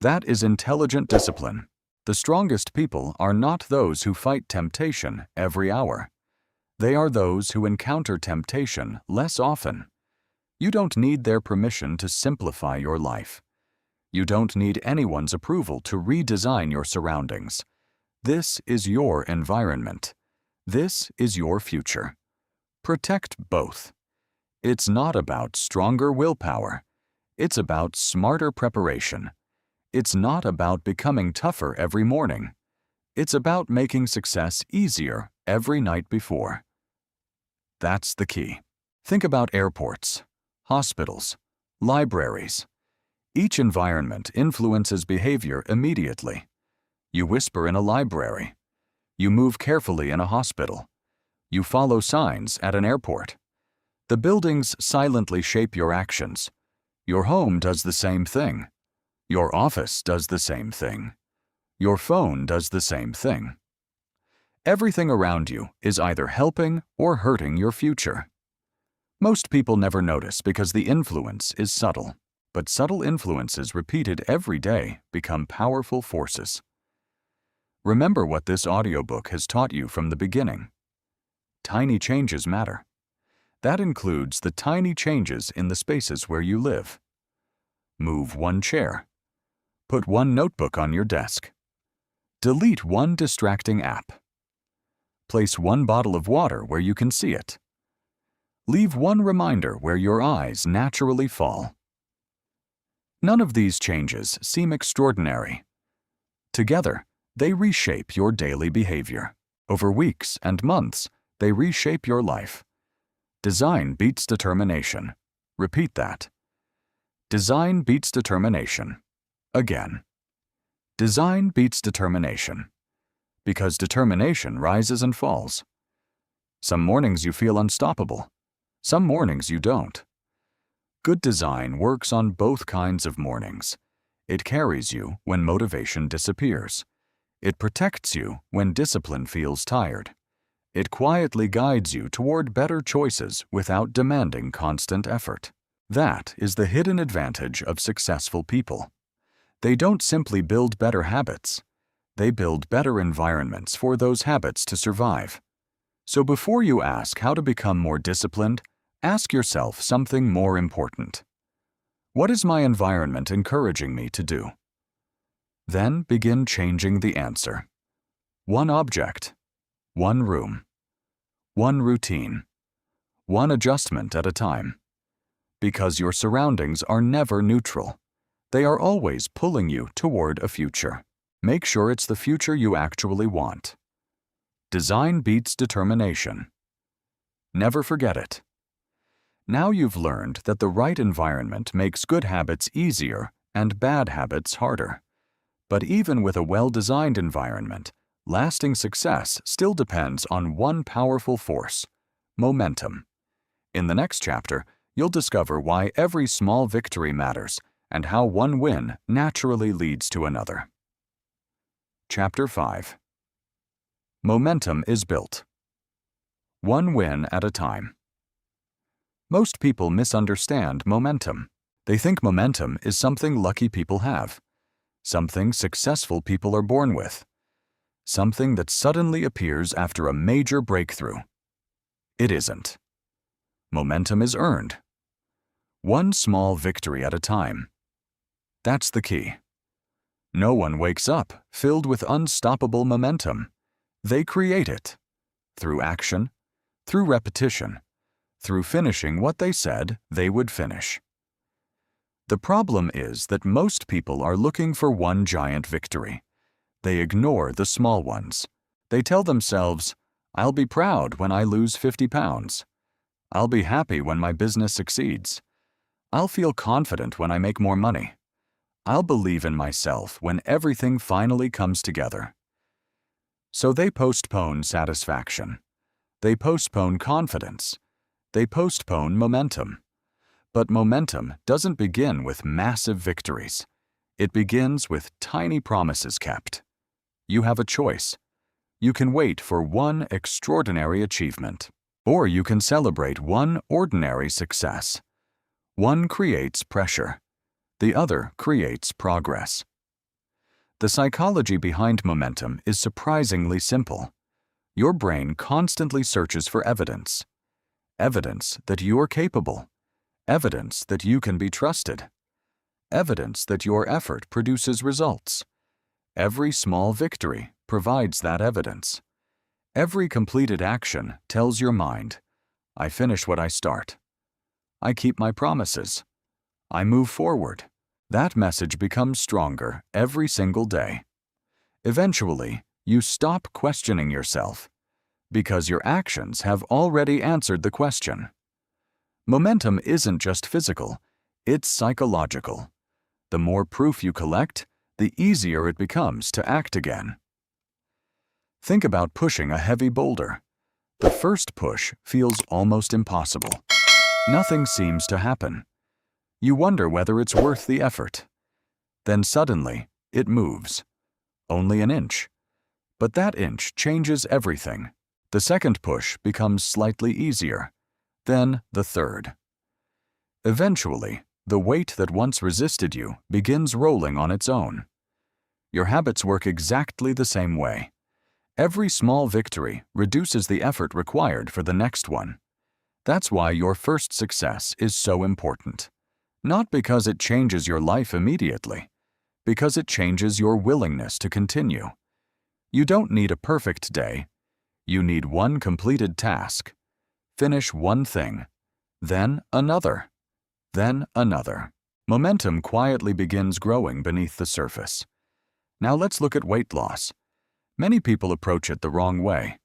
That is intelligent discipline. The strongest people are not those who fight temptation every hour. They are those who encounter temptation less often. You don't need their permission to simplify your life. You don't need anyone's approval to redesign your surroundings. This is your environment. This is your future. Protect both. It's not about stronger willpower. It's about smarter preparation. It's not about becoming tougher every morning. It's about making success easier every night before. That's the key. Think about airports, hospitals, libraries. Each environment influences behavior immediately. You whisper in a library. You move carefully in a hospital. You follow signs at an airport. The buildings silently shape your actions. Your home does the same thing. Your office does the same thing. Your phone does the same thing. Everything around you is either helping or hurting your future. Most people never notice because the influence is subtle, but subtle influences repeated every day become powerful forces. Remember what this audiobook has taught you from the beginning. Tiny changes matter. That includes the tiny changes in the spaces where you live. Move one chair. Put one notebook on your desk. Delete one distracting app. Place one bottle of water where you can see it. Leave one reminder where your eyes naturally fall. None of these changes seem extraordinary. Together, they reshape your daily behavior. Over weeks and months, they reshape your life. Design beats determination. Repeat that. Design beats determination. Again. Design beats determination. Because determination rises and falls. Some mornings you feel unstoppable. Some mornings you don't. Good design works on both kinds of mornings. It carries you when motivation disappears. It protects you when discipline feels tired. It quietly guides you toward better choices without demanding constant effort. That is the hidden advantage of successful people. They don't simply build better habits. They build better environments for those habits to survive. So before you ask how to become more disciplined, ask yourself something more important. What is my environment encouraging me to do? Then begin changing the answer. One object, one room, one routine, one adjustment at a time. Because your surroundings are never neutral. They are always pulling you toward a future. Make sure it's the future you actually want. Design beats determination. Never forget it. Now you've learned that the right environment makes good habits easier and bad habits harder. But even with a well-designed environment, lasting success still depends on one powerful force: momentum. In the next chapter, you'll discover why every small victory matters and how one win naturally leads to another. Chapter 5. Momentum is built. One win at a time. Most people misunderstand momentum. They think momentum is something lucky people have, something successful people are born with, something that suddenly appears after a major breakthrough. It isn't. Momentum is earned. One small victory at a time. That's the key. No one wakes up filled with unstoppable momentum. They create it. Through action, through repetition, through finishing what they said they would finish. The problem is that most people are looking for one giant victory. They ignore the small ones. They tell themselves, "I'll be proud when I lose 50 pounds. I'll be happy when my business succeeds. I'll feel confident when I make more money. I'll believe in myself when everything finally comes together." So they postpone satisfaction. They postpone confidence. They postpone momentum. But momentum doesn't begin with massive victories. It begins with tiny promises kept. You have a choice. You can wait for one extraordinary achievement, or you can celebrate one ordinary success. One creates pressure. The other creates progress. The psychology behind momentum is surprisingly simple. Your brain constantly searches for evidence. Evidence that you are capable. Evidence that you can be trusted. Evidence that your effort produces results. Every small victory provides that evidence. Every completed action tells your mind, "I finish what I start. I keep my promises. I move forward." That message becomes stronger every single day. Eventually, you stop questioning yourself, because your actions have already answered the question. Momentum isn't just physical, it's psychological. The more proof you collect, the easier it becomes to act again. Think about pushing a heavy boulder. The first push feels almost impossible. Nothing seems to happen. You wonder whether it's worth the effort. Then suddenly, it moves. Only an inch. But that inch changes everything. The second push becomes slightly easier. Then the third. Eventually, the weight that once resisted you begins rolling on its own. Your habits work exactly the same way. Every small victory reduces the effort required for the next one. That's why your first success is so important. Not because it changes your life immediately, because it changes your willingness to continue. You don't need a perfect day. You need one completed task. Finish one thing, then another, then another. Momentum quietly begins growing beneath the surface. Now let's look at weight loss. Many people approach it the wrong way.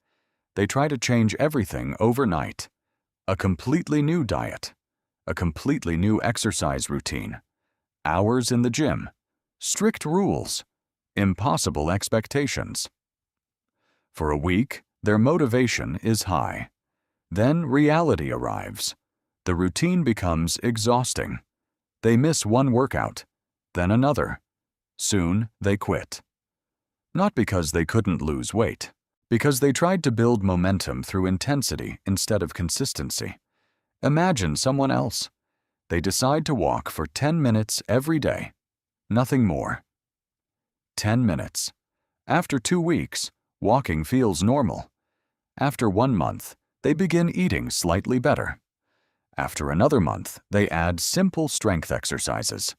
They try to change everything overnight. A completely new diet, a completely new exercise routine, hours in the gym, strict rules, impossible expectations. For a week, their motivation is high. Then reality arrives. The routine becomes exhausting. They miss one workout, then another. Soon, they quit. Not because they couldn't lose weight, because they tried to build momentum through intensity instead of consistency. Imagine someone else. They decide to walk for 10 minutes every day. Nothing more. 10 minutes. After 2 weeks, walking feels normal. After 1 month, they begin eating slightly better. After another month, they add simple strength exercises.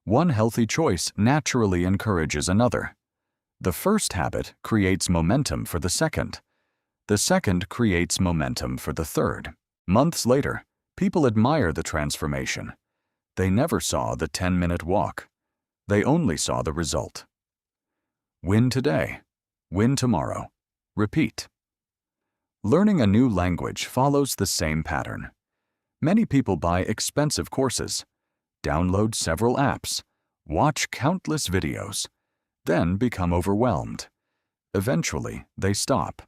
One healthy choice naturally encourages another. The first habit creates momentum for the second. The second creates momentum for the third. Months later, people admire the transformation. They never saw the 10-minute walk. They only saw the result. Win today. Win tomorrow. Repeat. Learning a new language follows the same pattern. Many people buy expensive courses, download several apps, watch countless videos, then become overwhelmed. Eventually, they stop.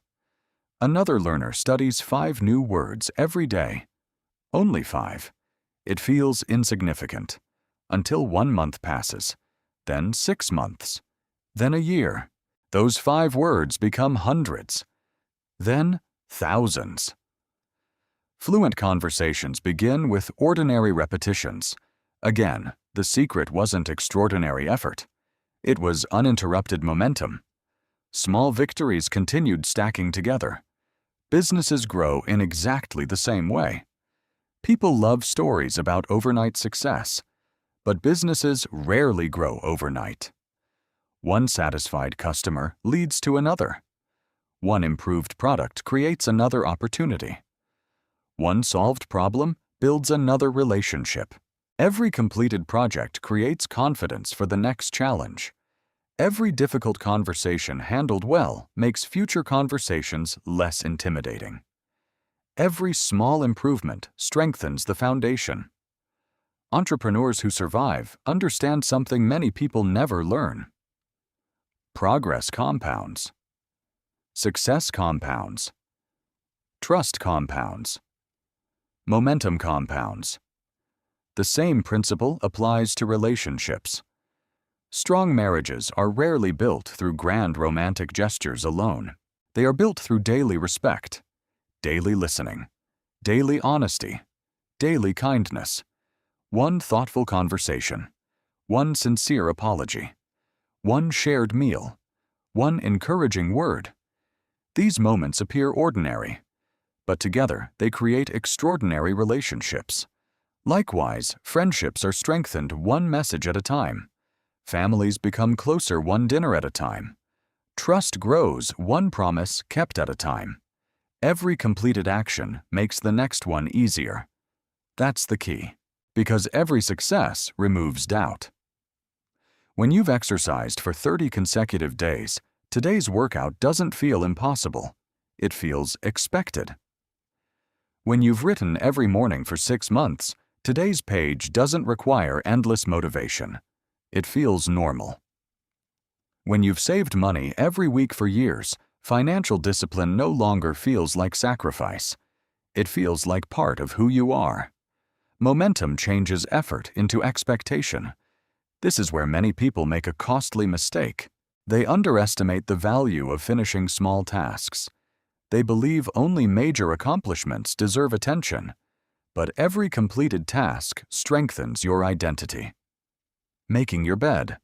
Another learner studies 5 new words every day. Only 5. It feels insignificant. Until 1 month passes, then 6 months, then a year. Those 5 words become hundreds, then thousands. Fluent conversations begin with ordinary repetitions. Again, the secret wasn't extraordinary effort. It was uninterrupted momentum. Small victories continued stacking together. Businesses grow in exactly the same way. People love stories about overnight success, but businesses rarely grow overnight. One satisfied customer leads to another. One improved product creates another opportunity. One solved problem builds another relationship. Every completed project creates confidence for the next challenge. Every difficult conversation handled well makes future conversations less intimidating. Every small improvement strengthens the foundation. Entrepreneurs who survive understand something many people never learn. Progress compounds. Success compounds. Trust compounds. Momentum compounds. The same principle applies to relationships. Strong marriages are rarely built through grand romantic gestures alone. They are built through daily respect, daily listening, daily honesty, daily kindness, one thoughtful conversation, one sincere apology, one shared meal, one encouraging word. These moments appear ordinary, but together they create extraordinary relationships. Likewise, friendships are strengthened one message at a time. Families become closer one dinner at a time. Trust grows one promise kept at a time. Every completed action makes the next one easier. That's the key, because every success removes doubt. When you've exercised for 30 consecutive days, today's workout doesn't feel impossible. It feels expected. When you've written every morning for 6 months, today's page doesn't require endless motivation. It feels normal. When you've saved money every week for years, financial discipline no longer feels like sacrifice. It feels like part of who you are. Momentum changes effort into expectation. This is where many people make a costly mistake. They underestimate the value of finishing small tasks. They believe only major accomplishments deserve attention. But every completed task strengthens your identity. Making your bed,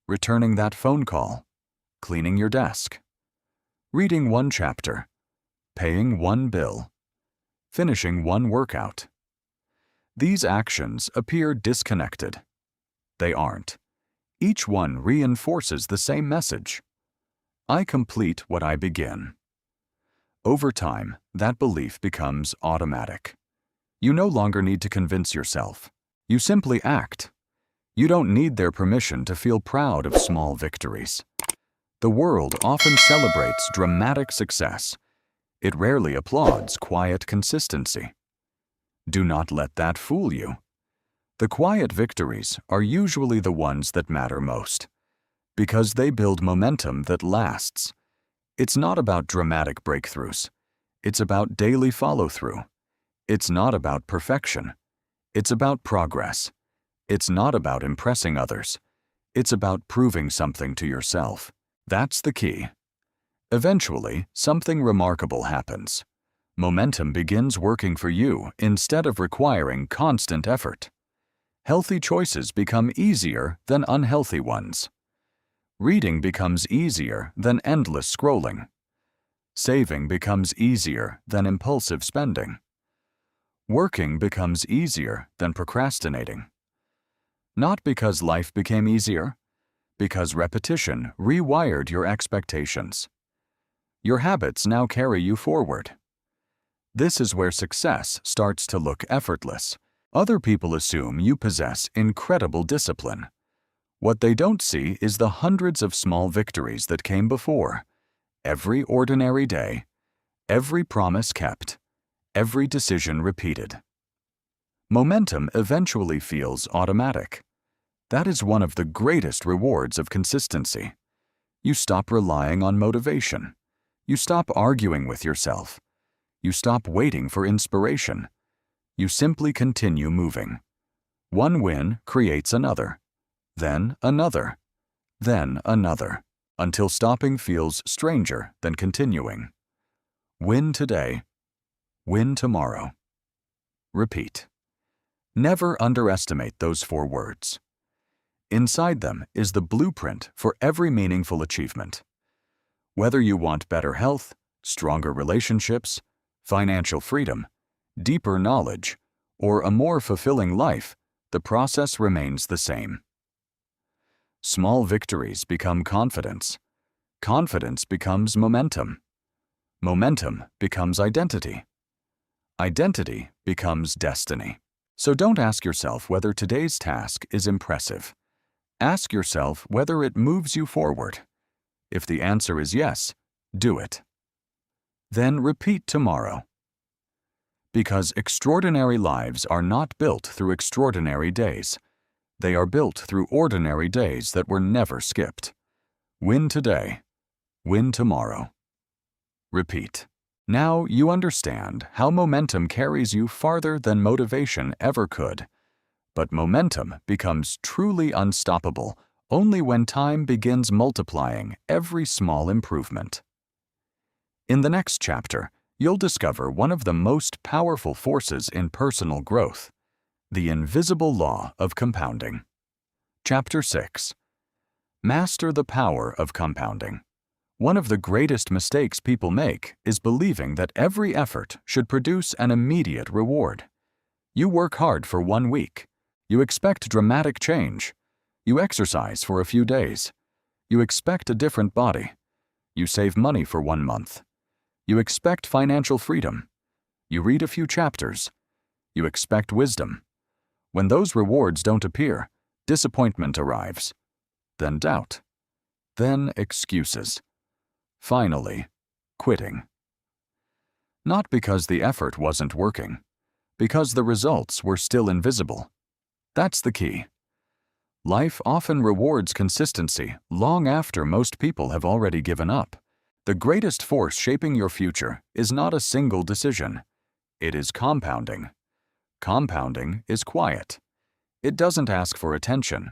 returning that phone call, cleaning your desk, reading one chapter, paying one bill, finishing one workout. These actions appear disconnected. They aren't. Each one reinforces the same message. I complete what I begin. Over time, that belief becomes automatic. You no longer need to convince yourself. You simply act. You don't need their permission to feel proud of small victories. The world often celebrates dramatic success. It rarely applauds quiet consistency. Do not let that fool you. The quiet victories are usually the ones that matter most, because they build momentum that lasts. It's not about dramatic breakthroughs. It's about daily follow-through. It's not about perfection. It's about progress. It's not about impressing others. It's about proving something to yourself. That's the key. Eventually, something remarkable happens. Momentum begins working for you instead of requiring constant effort. Healthy choices become easier than unhealthy ones. Reading becomes easier than endless scrolling. Saving becomes easier than impulsive spending. Working becomes easier than procrastinating. Not because life became easier, because repetition rewired your expectations. Your habits now carry you forward. This is where success starts to look effortless. Other people assume you possess incredible discipline. What they don't see is the hundreds of small victories that came before. Every ordinary day, every promise kept, every decision repeated. Momentum eventually feels automatic. That is one of the greatest rewards of consistency. You stop relying on motivation. You stop arguing with yourself. You stop waiting for inspiration. You simply continue moving. One win creates another, then another, then another, until stopping feels stranger than continuing. Win today, win tomorrow. Repeat. Never underestimate those 4 words. Inside them is the blueprint for every meaningful achievement. Whether you want better health, stronger relationships, financial freedom, deeper knowledge, or a more fulfilling life, the process remains the same. Small victories become confidence. Confidence becomes momentum. Momentum becomes identity. Identity becomes destiny. So don't ask yourself whether today's task is impressive. Ask yourself whether it moves you forward. If the answer is yes, do it. Then repeat tomorrow. Because extraordinary lives are not built through extraordinary days. They are built through ordinary days that were never skipped. Win today, win tomorrow. Repeat. Now you understand how momentum carries you farther than motivation ever could. But momentum becomes truly unstoppable only when time begins multiplying every small improvement. In the next chapter, you'll discover one of the most powerful forces in personal growth, the invisible law of compounding. Chapter 6. Master the power of compounding. One of the greatest mistakes people make is believing that every effort should produce an immediate reward. You work hard for 1 week. You expect dramatic change. You exercise for a few days. You expect a different body. You save money for 1 month. You expect financial freedom. You read a few chapters. You expect wisdom. When those rewards don't appear, disappointment arrives. Then doubt. Then excuses. Finally, quitting. Not because the effort wasn't working, because the results were still invisible. That's the key. Life often rewards consistency long after most people have already given up. The greatest force shaping your future is not a single decision. It is compounding. Compounding is quiet. It doesn't ask for attention.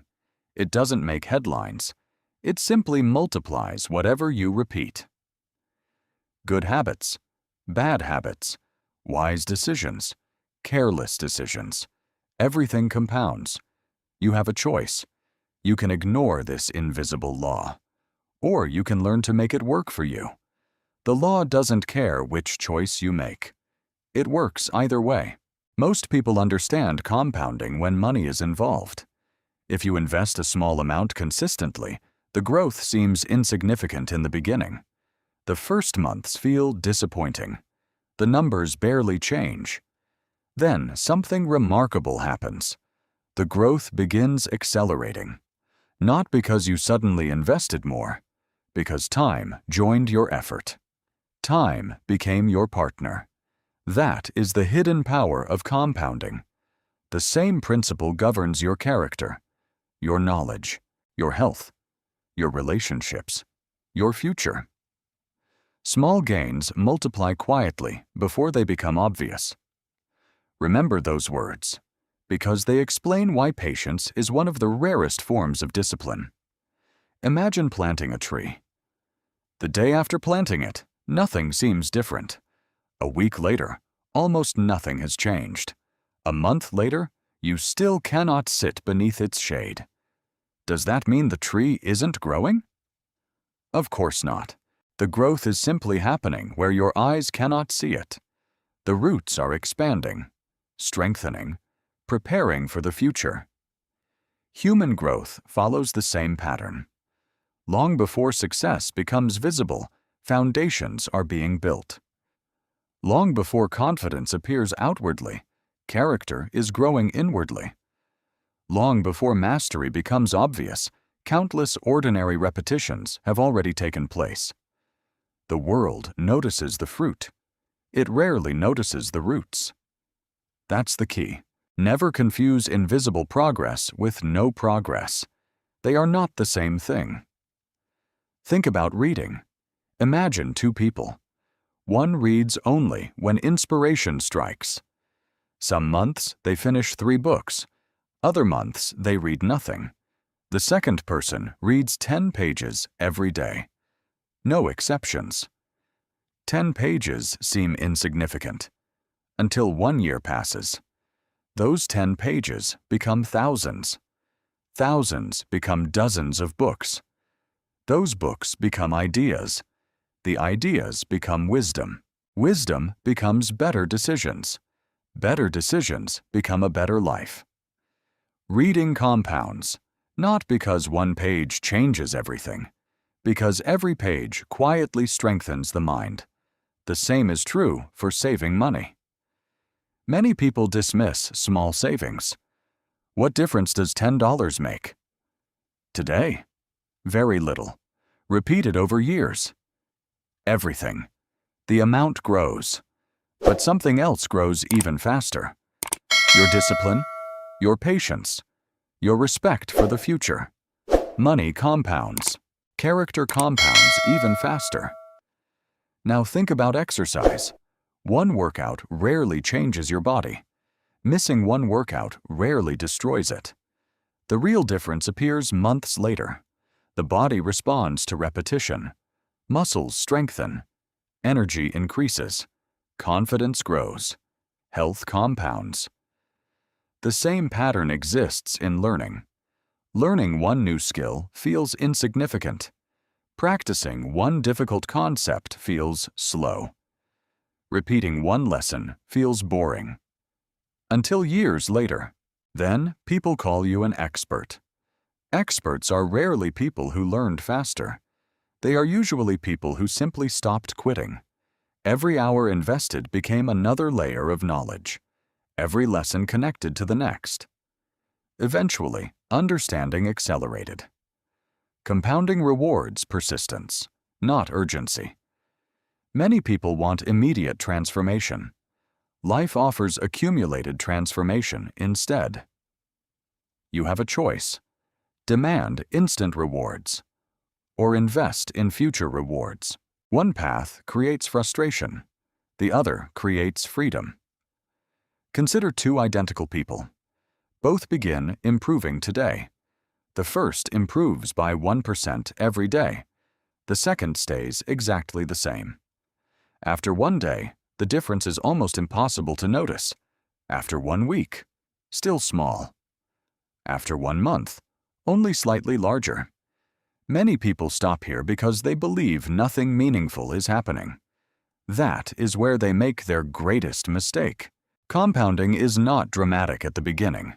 It doesn't make headlines. It simply multiplies whatever you repeat. Good habits, bad habits, wise decisions, careless decisions. Everything compounds. You have a choice. You can ignore this invisible law, or you can learn to make it work for you. The law doesn't care which choice you make. It works either way. Most people understand compounding when money is involved. If you invest a small amount consistently, the growth seems insignificant in the beginning. The first months feel disappointing. The numbers barely change. Then something remarkable happens. The growth begins accelerating. Not because you suddenly invested more, because time joined your effort. Time became your partner. That is the hidden power of compounding. The same principle governs your character, your knowledge, your health, your relationships, your future. Small gains multiply quietly before they become obvious. Remember those words, because they explain why patience is one of the rarest forms of discipline. Imagine planting a tree. The day after planting it, nothing seems different. A week later, almost nothing has changed. A month later, you still cannot sit beneath its shade. Does that mean the tree isn't growing? Of course not. The growth is simply happening where your eyes cannot see it. The roots are expanding, strengthening, preparing for the future. Human growth follows the same pattern. Long before success becomes visible, foundations are being built. Long before confidence appears outwardly, character is growing inwardly. Long before mastery becomes obvious, countless ordinary repetitions have already taken place. The world notices the fruit. It rarely notices the roots. That's the key. Never confuse invisible progress with no progress. They are not the same thing. Think about reading. Imagine two people. One reads only when inspiration strikes. Some months they finish 3 books. Other months they read nothing. The second person reads 10 pages every day. No exceptions. 10 pages seem insignificant. Until 1 year passes. Those 10 pages become thousands. Thousands become dozens of books. Those books become ideas. The ideas become wisdom. Wisdom becomes better decisions. Better decisions become a better life. Reading compounds, not because one page changes everything, because every page quietly strengthens the mind. The same is true for saving money. Many people dismiss small savings. What difference does $10 make? Today, very little. Repeated over years. Everything. The amount grows. But something else grows even faster. Your discipline, your patience, your respect for the future. Money compounds. Character compounds even faster. Now think about exercise. One workout rarely changes your body. Missing one workout rarely destroys it. The real difference appears months later. The body responds to repetition. Muscles strengthen. Energy increases. Confidence grows. Health compounds. The same pattern exists in learning. Learning one new skill feels insignificant. Practicing one difficult concept feels slow. Repeating one lesson feels boring. Until years later. Then people call you an expert. Experts are rarely people who learned faster. They are usually people who simply stopped quitting. Every hour invested became another layer of knowledge. Every lesson connected to the next. Eventually, understanding accelerated. Compounding rewards persistence, not urgency. Many people want immediate transformation. Life offers accumulated transformation instead. You have a choice. demand instant rewards, or invest in future rewards. One path creates frustration. The other creates freedom. Consider two identical people. Both begin improving today. The first improves by 1% every day. The second stays exactly the same. After one day, the difference is almost impossible to notice. After 1 week, still small. After 1 month, only slightly larger. Many people stop here because they believe nothing meaningful is happening. That is where they make their greatest mistake. Compounding is not dramatic at the beginning.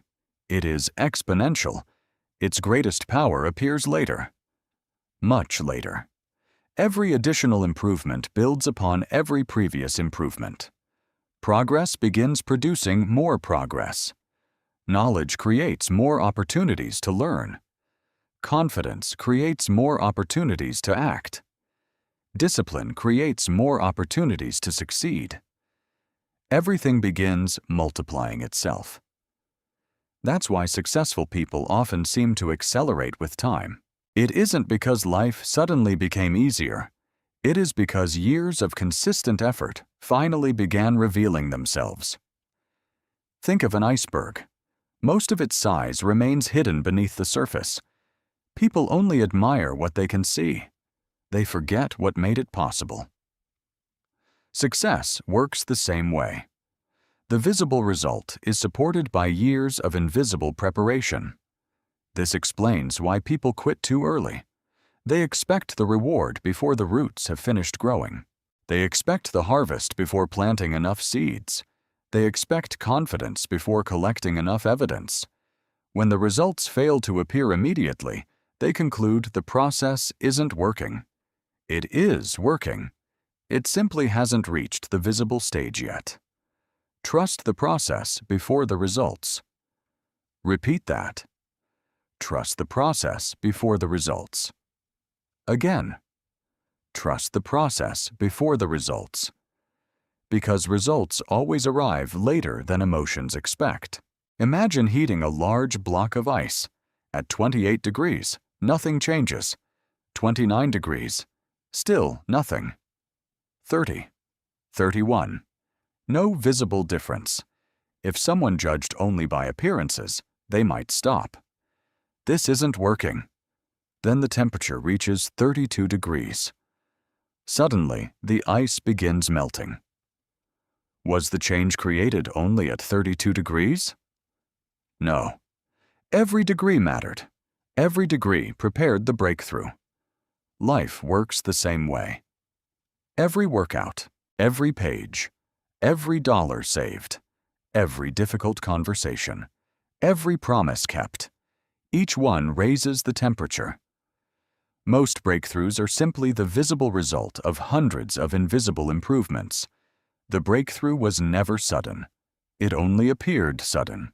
It is exponential. Its greatest power appears later. Much later. Every additional improvement builds upon every previous improvement. Progress begins producing more progress. Knowledge creates more opportunities to learn. Confidence creates more opportunities to act. Discipline creates more opportunities to succeed. Everything begins multiplying itself. That's why successful people often seem to accelerate with time. It isn't because life suddenly became easier. It is because years of consistent effort finally began revealing themselves. Think of an iceberg. Most of its size remains hidden beneath the surface. People only admire what they can see. They forget what made it possible. Success works the same way. The visible result is supported by years of invisible preparation. This explains why people quit too early. They expect the reward before the roots have finished growing. They expect the harvest before planting enough seeds. They expect confidence before collecting enough evidence. When the results fail to appear immediately, they conclude the process isn't working. It is working. It simply hasn't reached the visible stage yet. Trust the process before the results. Repeat that. Trust the process before the results. Again. Trust the process before the results. Because results always arrive later than emotions expect. Imagine heating a large block of ice. At 28 degrees, nothing changes. 29 degrees, still nothing. 30, 31. No visible difference. If someone judged only by appearances, they might stop. This isn't working. Then the temperature reaches 32 degrees. Suddenly, the ice begins melting. Was the change created only at 32 degrees? No. Every degree mattered. Every degree prepared the breakthrough. Life works the same way. Every workout, every page, every dollar saved, every difficult conversation, every promise kept, each one raises the temperature. Most breakthroughs are simply the visible result of hundreds of invisible improvements. The breakthrough was never sudden. It only appeared sudden.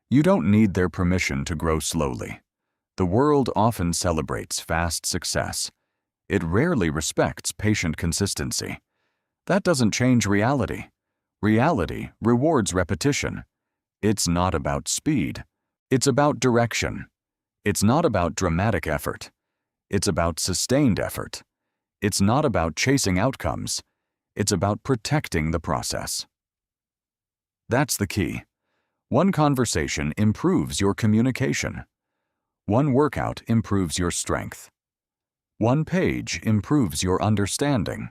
You don't need their permission to grow slowly. The world often celebrates fast success. It rarely respects patient consistency. That doesn't change reality. Reality rewards repetition. It's not about speed. It's about direction. It's not about dramatic effort. It's about sustained effort. It's not about chasing outcomes. It's about protecting the process. That's the key. One conversation improves your communication. One workout improves your strength. One page improves your understanding.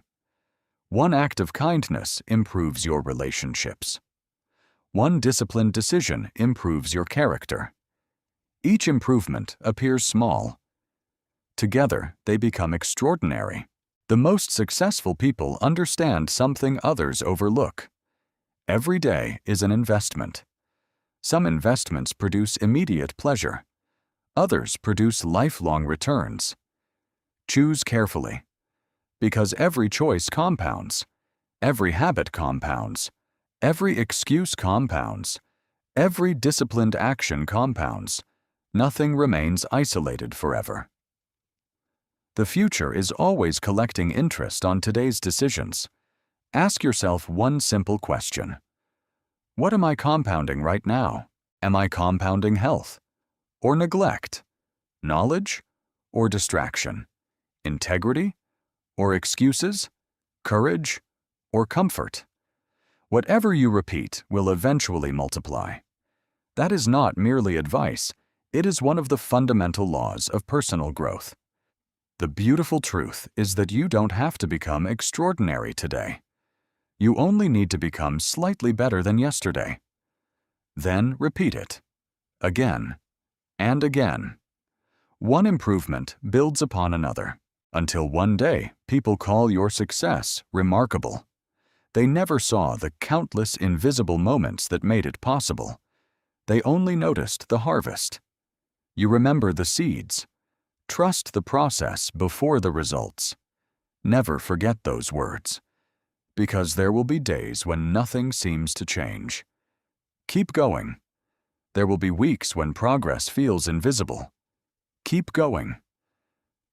One act of kindness improves your relationships. One disciplined decision improves your character. Each improvement appears small. Together, they become extraordinary. The most successful people understand something others overlook. Every day is an investment. Some investments produce immediate pleasure. Others produce lifelong returns. Choose carefully. Because every choice compounds. Every habit compounds. Every excuse compounds. Every disciplined action compounds. Nothing remains isolated forever. The future is always collecting interest on today's decisions. Ask yourself one simple question. What am I compounding right now? Am I compounding health? or neglect, knowledge or distraction, integrity or excuses, courage or comfort. Whatever you repeat will eventually multiply. That is not merely advice, it is one of the fundamental laws of personal growth. The beautiful truth is that you don't have to become extraordinary today. You only need to become slightly better than yesterday. Then repeat it, again and again. One improvement builds upon another, until one day people call your success remarkable. They never saw the countless invisible moments that made it possible. They only noticed the harvest. You remember the seeds. Trust the process before the results. Never forget those words, because there will be days when nothing seems to change. Keep going. There will be weeks when progress feels invisible. Keep going.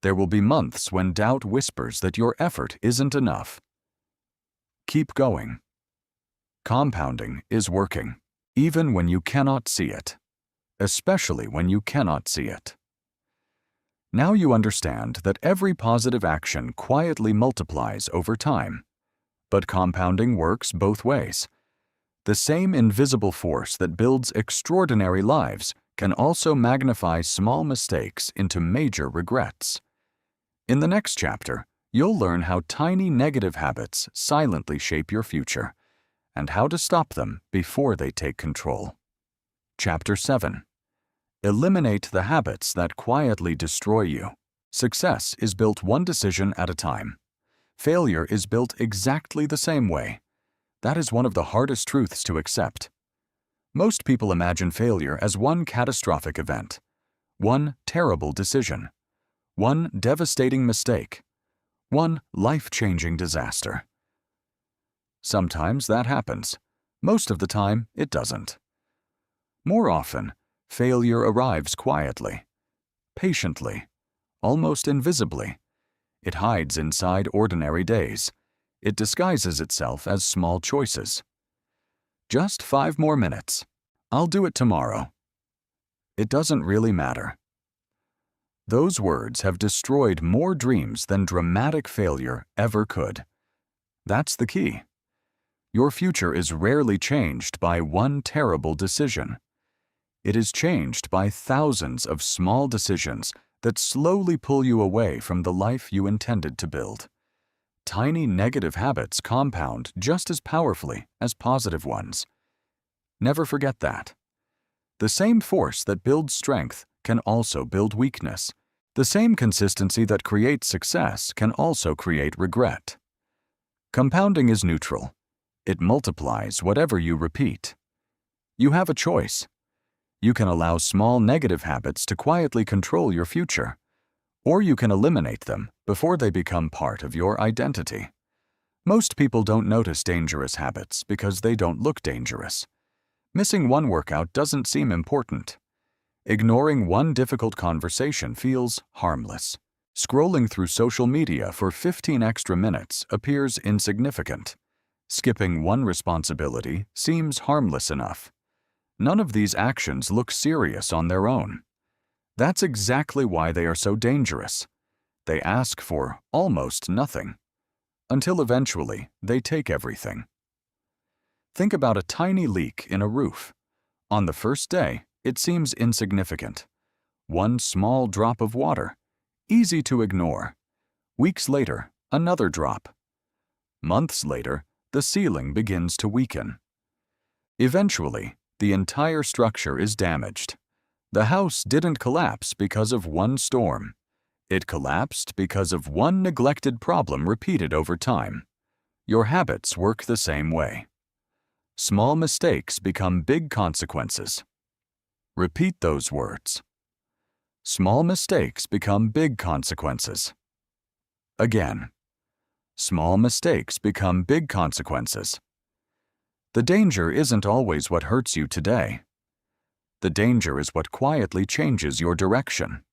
There will be months when doubt whispers that your effort isn't enough. Keep going. Compounding is working, even when you cannot see it, especially when you cannot see it. Now you understand that every positive action quietly multiplies over time. But compounding works both ways. The same invisible force that builds extraordinary lives can also magnify small mistakes into major regrets. In the next chapter, you'll learn how tiny negative habits silently shape your future and how to stop them before they take control. Chapter 7. Eliminate the habits that quietly destroy you. Success is built one decision at a time. Failure is built exactly the same way. That is one of the hardest truths to accept. Most people imagine failure as one catastrophic event, one terrible decision, one devastating mistake, one life-changing disaster. Sometimes that happens. Most of the time, it doesn't. More often, failure arrives quietly, patiently, almost invisibly. It hides inside ordinary days. It disguises itself as small choices. Just 5 more minutes. I'll do it tomorrow. It doesn't really matter. Those words have destroyed more dreams than dramatic failure ever could. That's the key. Your future is rarely changed by one terrible decision. It is changed by thousands of small decisions that slowly pull you away from the life you intended to build. Tiny negative habits compound just as powerfully as positive ones. Never forget that. The same force that builds strength can also build weakness. The same consistency that creates success can also create regret. Compounding is neutral. It multiplies whatever you repeat. You have a choice. You can allow small negative habits to quietly control your future, or you can eliminate them before they become part of your identity. Most people don't notice dangerous habits because they don't look dangerous. Missing one workout doesn't seem important. Ignoring one difficult conversation feels harmless. Scrolling through social media for 15 extra minutes appears insignificant. Skipping one responsibility seems harmless enough. None of these actions look serious on their own. That's exactly why they are so dangerous. They ask for almost nothing, until eventually they take everything. Think about a tiny leak in a roof. On the first day, it seems insignificant. One small drop of water, easy to ignore. Weeks later, another drop. Months later, the ceiling begins to weaken. Eventually, the entire structure is damaged. The house didn't collapse because of one storm. It collapsed because of one neglected problem repeated over time. Your habits work the same way. Small mistakes become big consequences. Repeat those words. Small mistakes become big consequences. Again. Small mistakes become big consequences. The danger isn't always what hurts you today. The danger is what quietly changes your direction.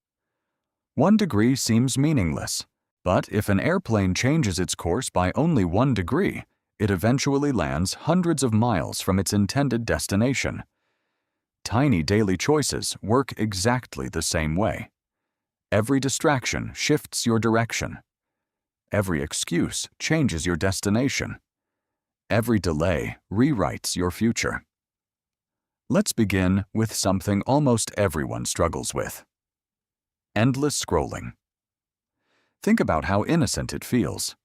1 degree seems meaningless, but if an airplane changes its course by only 1 degree, it eventually lands hundreds of miles from its intended destination. tiny daily choices work exactly the same way. Every distraction shifts your direction. Every excuse changes your destination. Every delay rewrites your future. Let's begin with something almost everyone struggles with: endless scrolling. Think about how innocent it feels.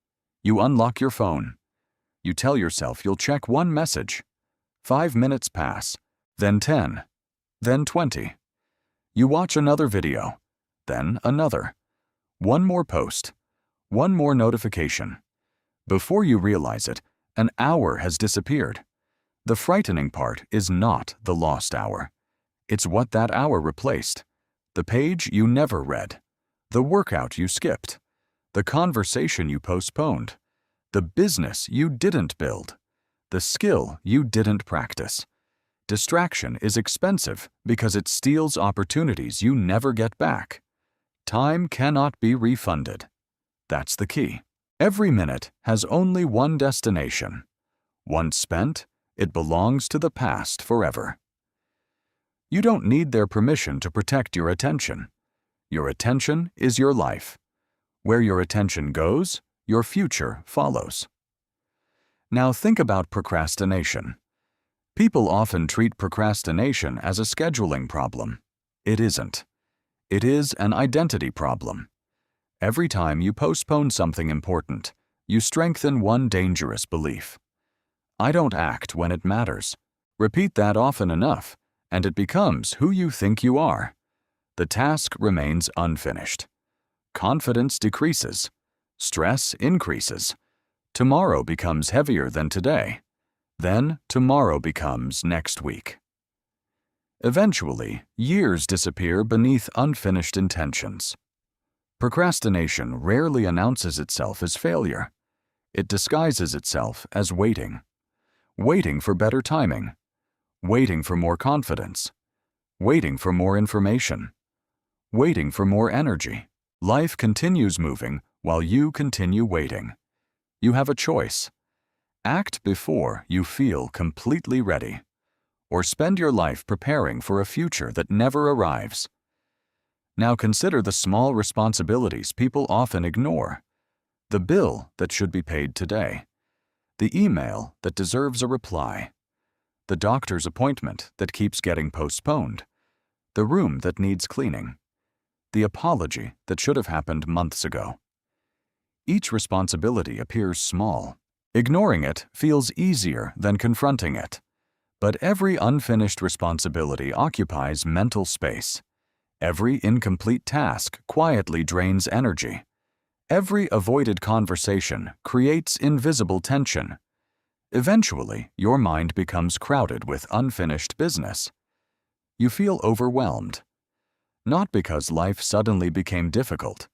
You unlock your phone. You tell yourself you'll check one message. 5 minutes pass, then 10, then 20. You watch another video, then another. One more post, one more notification. Before you realize it, an hour has disappeared. The frightening part is not the lost hour. It's what that hour replaced. The page you never read. The workout you skipped. The conversation you postponed. The business you didn't build. The skill you didn't practice. Distraction is expensive because it steals opportunities you never get back. Time cannot be refunded. That's the key. Every minute has only one destination. Once spent, it belongs to the past forever. You don't need their permission to protect your attention. Your attention is your life. Where your attention goes, your future follows. Now think about procrastination. People often treat procrastination as a scheduling problem. It isn't. It is an identity problem. Every time you postpone something important, you strengthen one dangerous belief. I don't act when it matters. Repeat that often enough, and it becomes who you think you are. The task remains unfinished. Confidence decreases. Stress increases. Tomorrow becomes heavier than today. Then tomorrow becomes next week. Eventually, years disappear beneath unfinished intentions. Procrastination rarely announces itself as failure. It disguises itself as waiting. Waiting for better timing. Waiting for more confidence. Waiting for more information. Waiting for more energy. Life continues moving while you continue waiting. You have a choice. Act before you feel completely ready, or spend your life preparing for a future that never arrives. Now consider the small responsibilities people often ignore. The bill that should be paid today. The email that deserves a reply. The doctor's appointment that keeps getting postponed. The room that needs cleaning. The apology that should have happened months ago. Each responsibility appears small. Ignoring it feels easier than confronting it. But every unfinished responsibility occupies mental space. Every incomplete task quietly drains energy. Every avoided conversation creates invisible tension. Eventually, your mind becomes crowded with unfinished business. You feel overwhelmed. Not because life suddenly became difficult,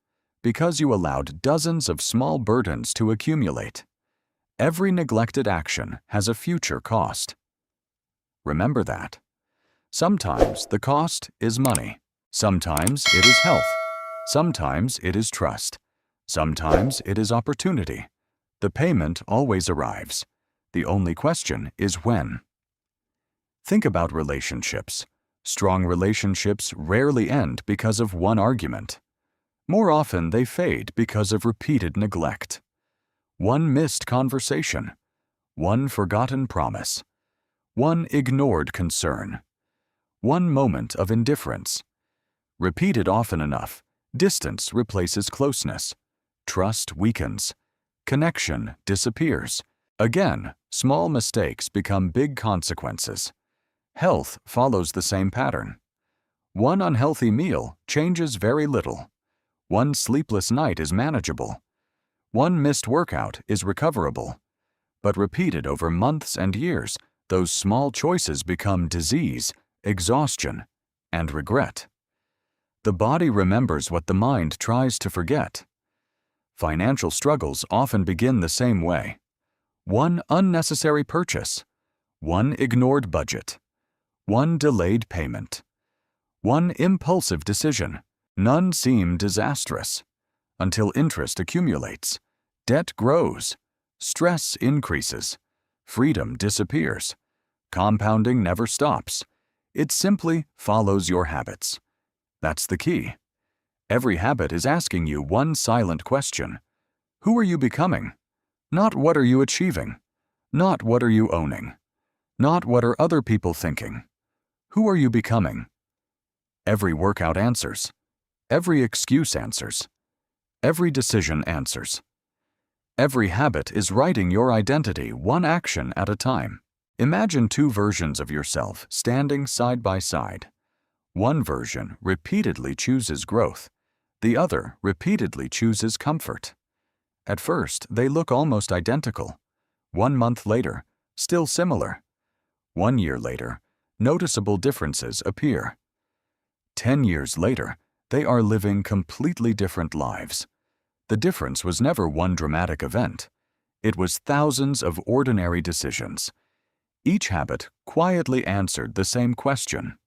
because you allowed dozens of small burdens to accumulate. Every neglected action has a future cost. Remember that. Sometimes the cost is money. Sometimes it is health. Sometimes it is trust. Sometimes it is opportunity. The payment always arrives. The only question is when. Think about relationships. Strong relationships rarely end because of one argument. More often, they fade because of repeated neglect. One missed conversation. One forgotten promise. One ignored concern. One moment of indifference. Repeated often enough, distance replaces closeness. Trust weakens. Connection disappears. Again, small mistakes become big consequences. Health follows the same pattern. One unhealthy meal changes very little. One sleepless night is manageable. One missed workout is recoverable. But repeated over months and years, those small choices become disease, exhaustion, and regret. The body remembers what the mind tries to forget. Financial struggles often begin the same way. One unnecessary purchase. One ignored budget. One delayed payment. One impulsive decision. None seem disastrous. Until interest accumulates. Debt grows. Stress increases. Freedom disappears. Compounding never stops. It simply follows your habits. That's the key. Every habit is asking you one silent question. Who are you becoming? Not what are you achieving? Not what are you owning? Not what are other people thinking? Who are you becoming? Every workout answers. Every excuse answers. Every decision answers. Every habit is writing your identity one action at a time. Imagine two versions of yourself standing side by side. One version repeatedly chooses growth. The other repeatedly chooses comfort. At first, they look almost identical. 1 month later, still similar. 1 year later, noticeable differences appear. 10 years later, they are living completely different lives. The difference was never one dramatic event. It was thousands of ordinary decisions. Each habit quietly answered the same question.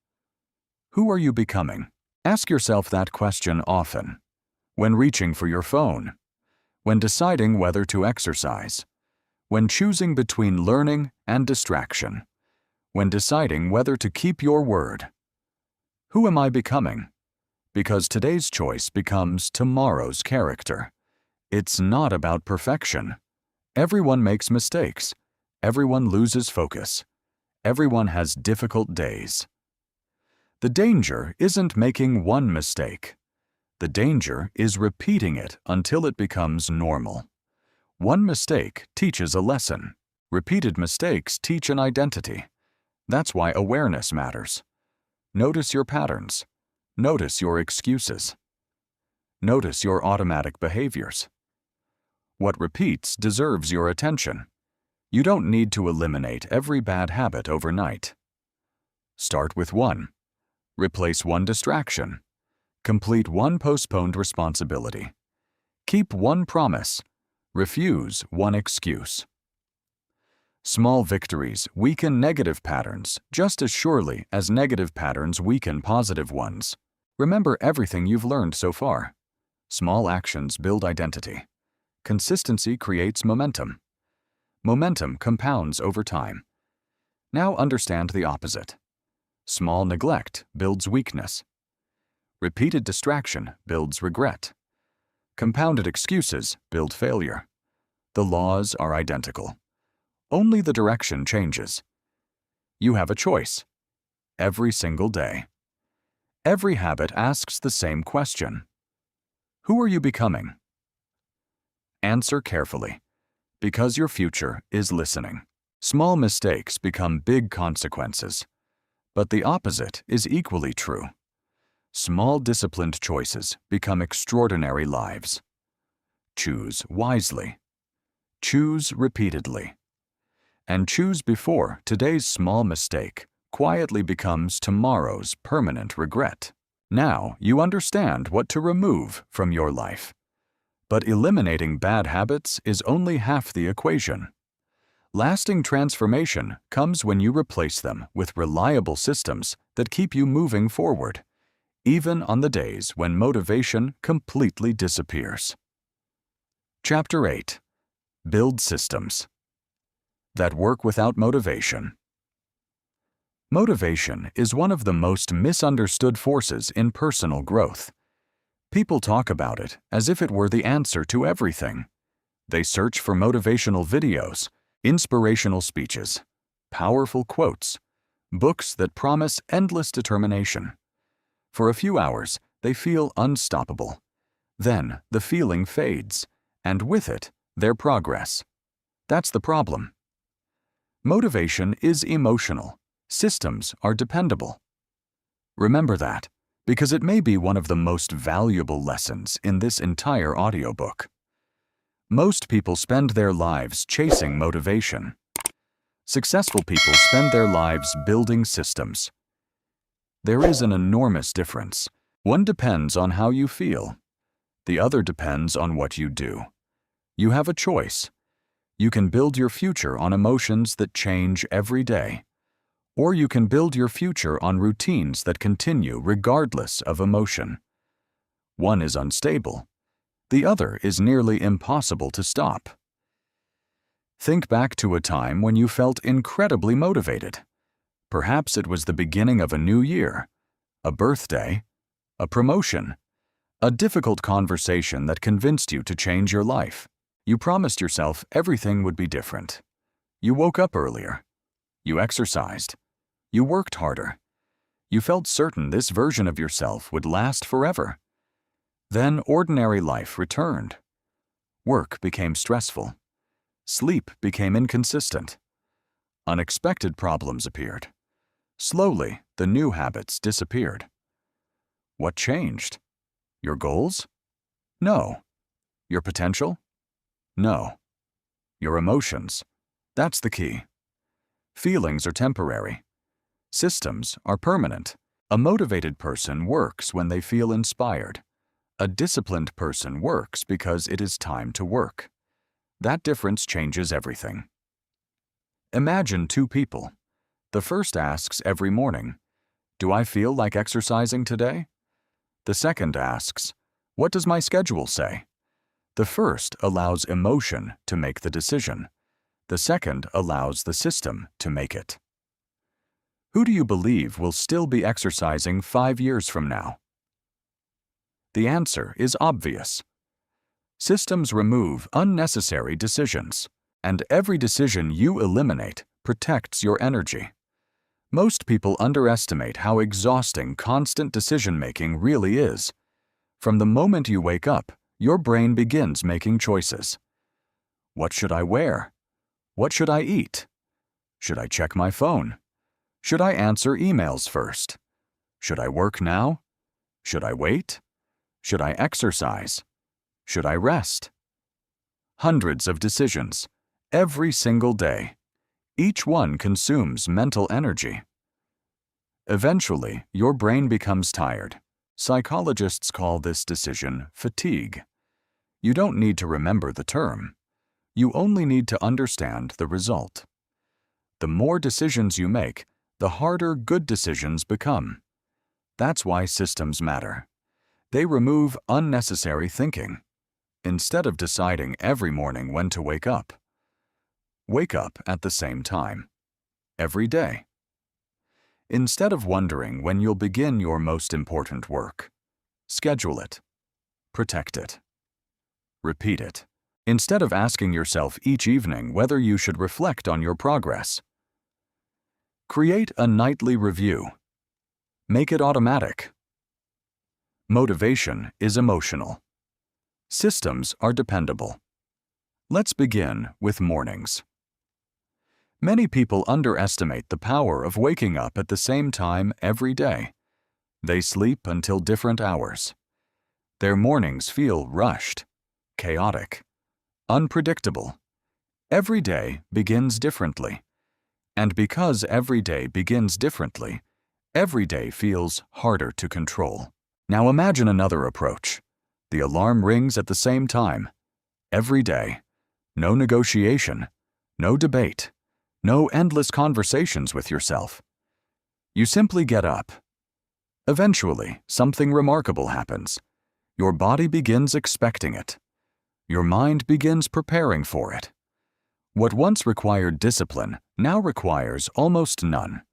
Who are you becoming? Ask yourself that question often. When reaching for your phone. When deciding whether to exercise. When choosing between learning and distraction. When deciding whether to keep your word. Who am I becoming? Because today's choice becomes tomorrow's character. It's not about perfection. Everyone makes mistakes. Everyone loses focus. Everyone has difficult days. The danger isn't making one mistake. The danger is repeating it until it becomes normal. One mistake teaches a lesson. Repeated mistakes teach an identity. That's why awareness matters. Notice your patterns. Notice your excuses. Notice your automatic behaviors. What repeats deserves your attention. You don't need to eliminate every bad habit overnight. Start with one. Replace one distraction. Complete one postponed responsibility. Keep one promise. Refuse one excuse. Small victories weaken negative patterns just as surely as negative patterns weaken positive ones. Remember everything you've learned so far. Small actions build identity. Consistency creates momentum. Momentum compounds over time. Now understand the opposite. Small neglect builds weakness. Repeated distraction builds regret. Compounded excuses build failure. The laws are identical. Only the direction changes. You have a choice. Every single day. Every habit asks the same question. Who are you becoming? Answer carefully, because your future is listening. Small mistakes become big consequences, but the opposite is equally true. Small disciplined choices become extraordinary lives. Choose wisely. Choose repeatedly. And choose before today's small mistake quietly becomes tomorrow's permanent regret. Now you understand what to remove from your life. But eliminating bad habits is only half the equation. Lasting transformation comes when you replace them with reliable systems that keep you moving forward, even on the days when motivation completely disappears. Chapter 8. Build systems that work without motivation. Motivation is one of the most misunderstood forces in personal growth. People talk about it as if it were the answer to everything. They search for motivational videos, inspirational speeches, powerful quotes, books that promise endless determination. For a few hours, they feel unstoppable. Then the feeling fades, and with it, their progress. That's the problem. Motivation is emotional. Systems are dependable. Remember that, because it may be one of the most valuable lessons in this entire audiobook. Most people spend their lives chasing motivation. Successful people spend their lives building systems. There is an enormous difference. One depends on how you feel. The other depends on what you do. You have a choice. You can build your future on emotions that change every day. Or you can build your future on routines that continue regardless of emotion. One is unstable. The other is nearly impossible to stop. Think back to a time when you felt incredibly motivated. Perhaps it was the beginning of a new year, a birthday, a promotion, a difficult conversation that convinced you to change your life. You promised yourself everything would be different. You woke up earlier. You exercised. You worked harder. You felt certain this version of yourself would last forever. Then ordinary life returned. Work became stressful. Sleep became inconsistent. Unexpected problems appeared. Slowly, the new habits disappeared. What changed? Your goals? No. Your potential? No. Your emotions? That's the key. Feelings are temporary. Systems are permanent. A motivated person works when they feel inspired. A disciplined person works because it is time to work. That difference changes everything. Imagine two people. The first asks every morning, "Do I feel like exercising today?" The second asks, "What does my schedule say?" The first allows emotion to make the decision. The second allows the system to make it. Who do you believe will still be exercising 5 years from now? The answer is obvious. Systems remove unnecessary decisions, and every decision you eliminate protects your energy. Most people underestimate how exhausting constant decision-making really is. From the moment you wake up, your brain begins making choices. What should I wear? What should I eat? Should I check my phone? Should I answer emails first? Should I work now? Should I wait? Should I exercise? Should I rest? Hundreds of decisions, every single day. Each one consumes mental energy. Eventually, your brain becomes tired. Psychologists call this decision fatigue. You don't need to remember the term. You only need to understand the result. The more decisions you make, the harder good decisions become. That's why systems matter. They remove unnecessary thinking. Instead of deciding every morning when to wake up at the same time. Every day. Instead of wondering when you'll begin your most important work, schedule it. Protect it. Repeat it. Instead of asking yourself each evening whether you should reflect on your progress. Create a nightly review. Make it automatic. Motivation is emotional. Systems are dependable. Let's begin with mornings. Many people underestimate the power of waking up at the same time every day. They sleep until different hours. Their mornings feel rushed, chaotic, unpredictable. Every day begins differently. And because every day begins differently, every day feels harder to control. Now imagine another approach. The alarm rings at the same time, every day. No negotiation, no debate, no endless conversations with yourself. You simply get up. Eventually, something remarkable happens. Your body begins expecting it. Your mind begins preparing for it. What once required discipline now requires almost none.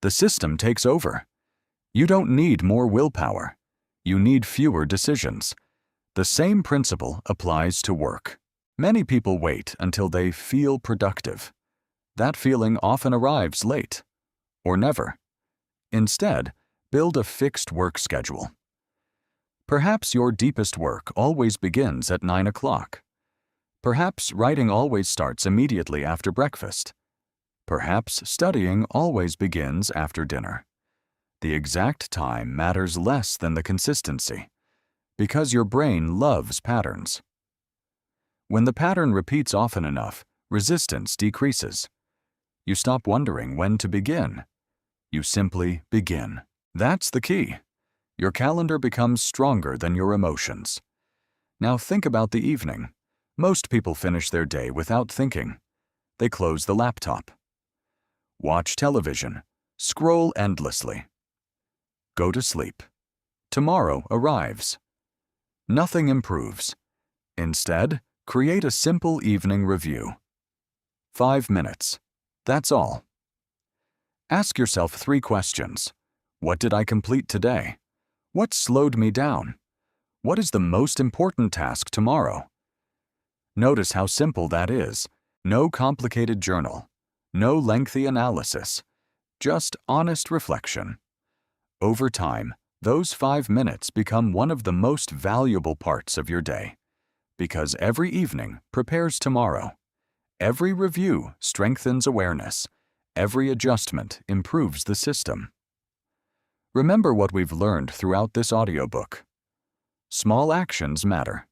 The system takes over. You don't need more willpower. You need fewer decisions. The same principle applies to work. Many people wait until they feel productive. That feeling often arrives late, or never. Instead, build a fixed work schedule. Perhaps your deepest work always begins at 9 o'clock. Perhaps writing always starts immediately after breakfast. Perhaps studying always begins after dinner. The exact time matters less than the consistency, because your brain loves patterns. When the pattern repeats often enough, resistance decreases. You stop wondering when to begin. You simply begin. That's the key. Your calendar becomes stronger than your emotions. Now think about the evening. Most people finish their day without thinking. They close the laptop. Watch television. Scroll endlessly. Go to sleep. Tomorrow arrives. Nothing improves. Instead, create a simple evening review. 5 minutes. That's all. Ask yourself 3 questions. What did I complete today? What slowed me down? What is the most important task tomorrow? Notice how simple that is. No complicated journal. No lengthy analysis. Just honest reflection. Over time, those 5 minutes become one of the most valuable parts of your day, because every evening prepares tomorrow. Every review strengthens awareness. Every adjustment improves the system. Remember what we've learned throughout this audiobook. Small actions matter.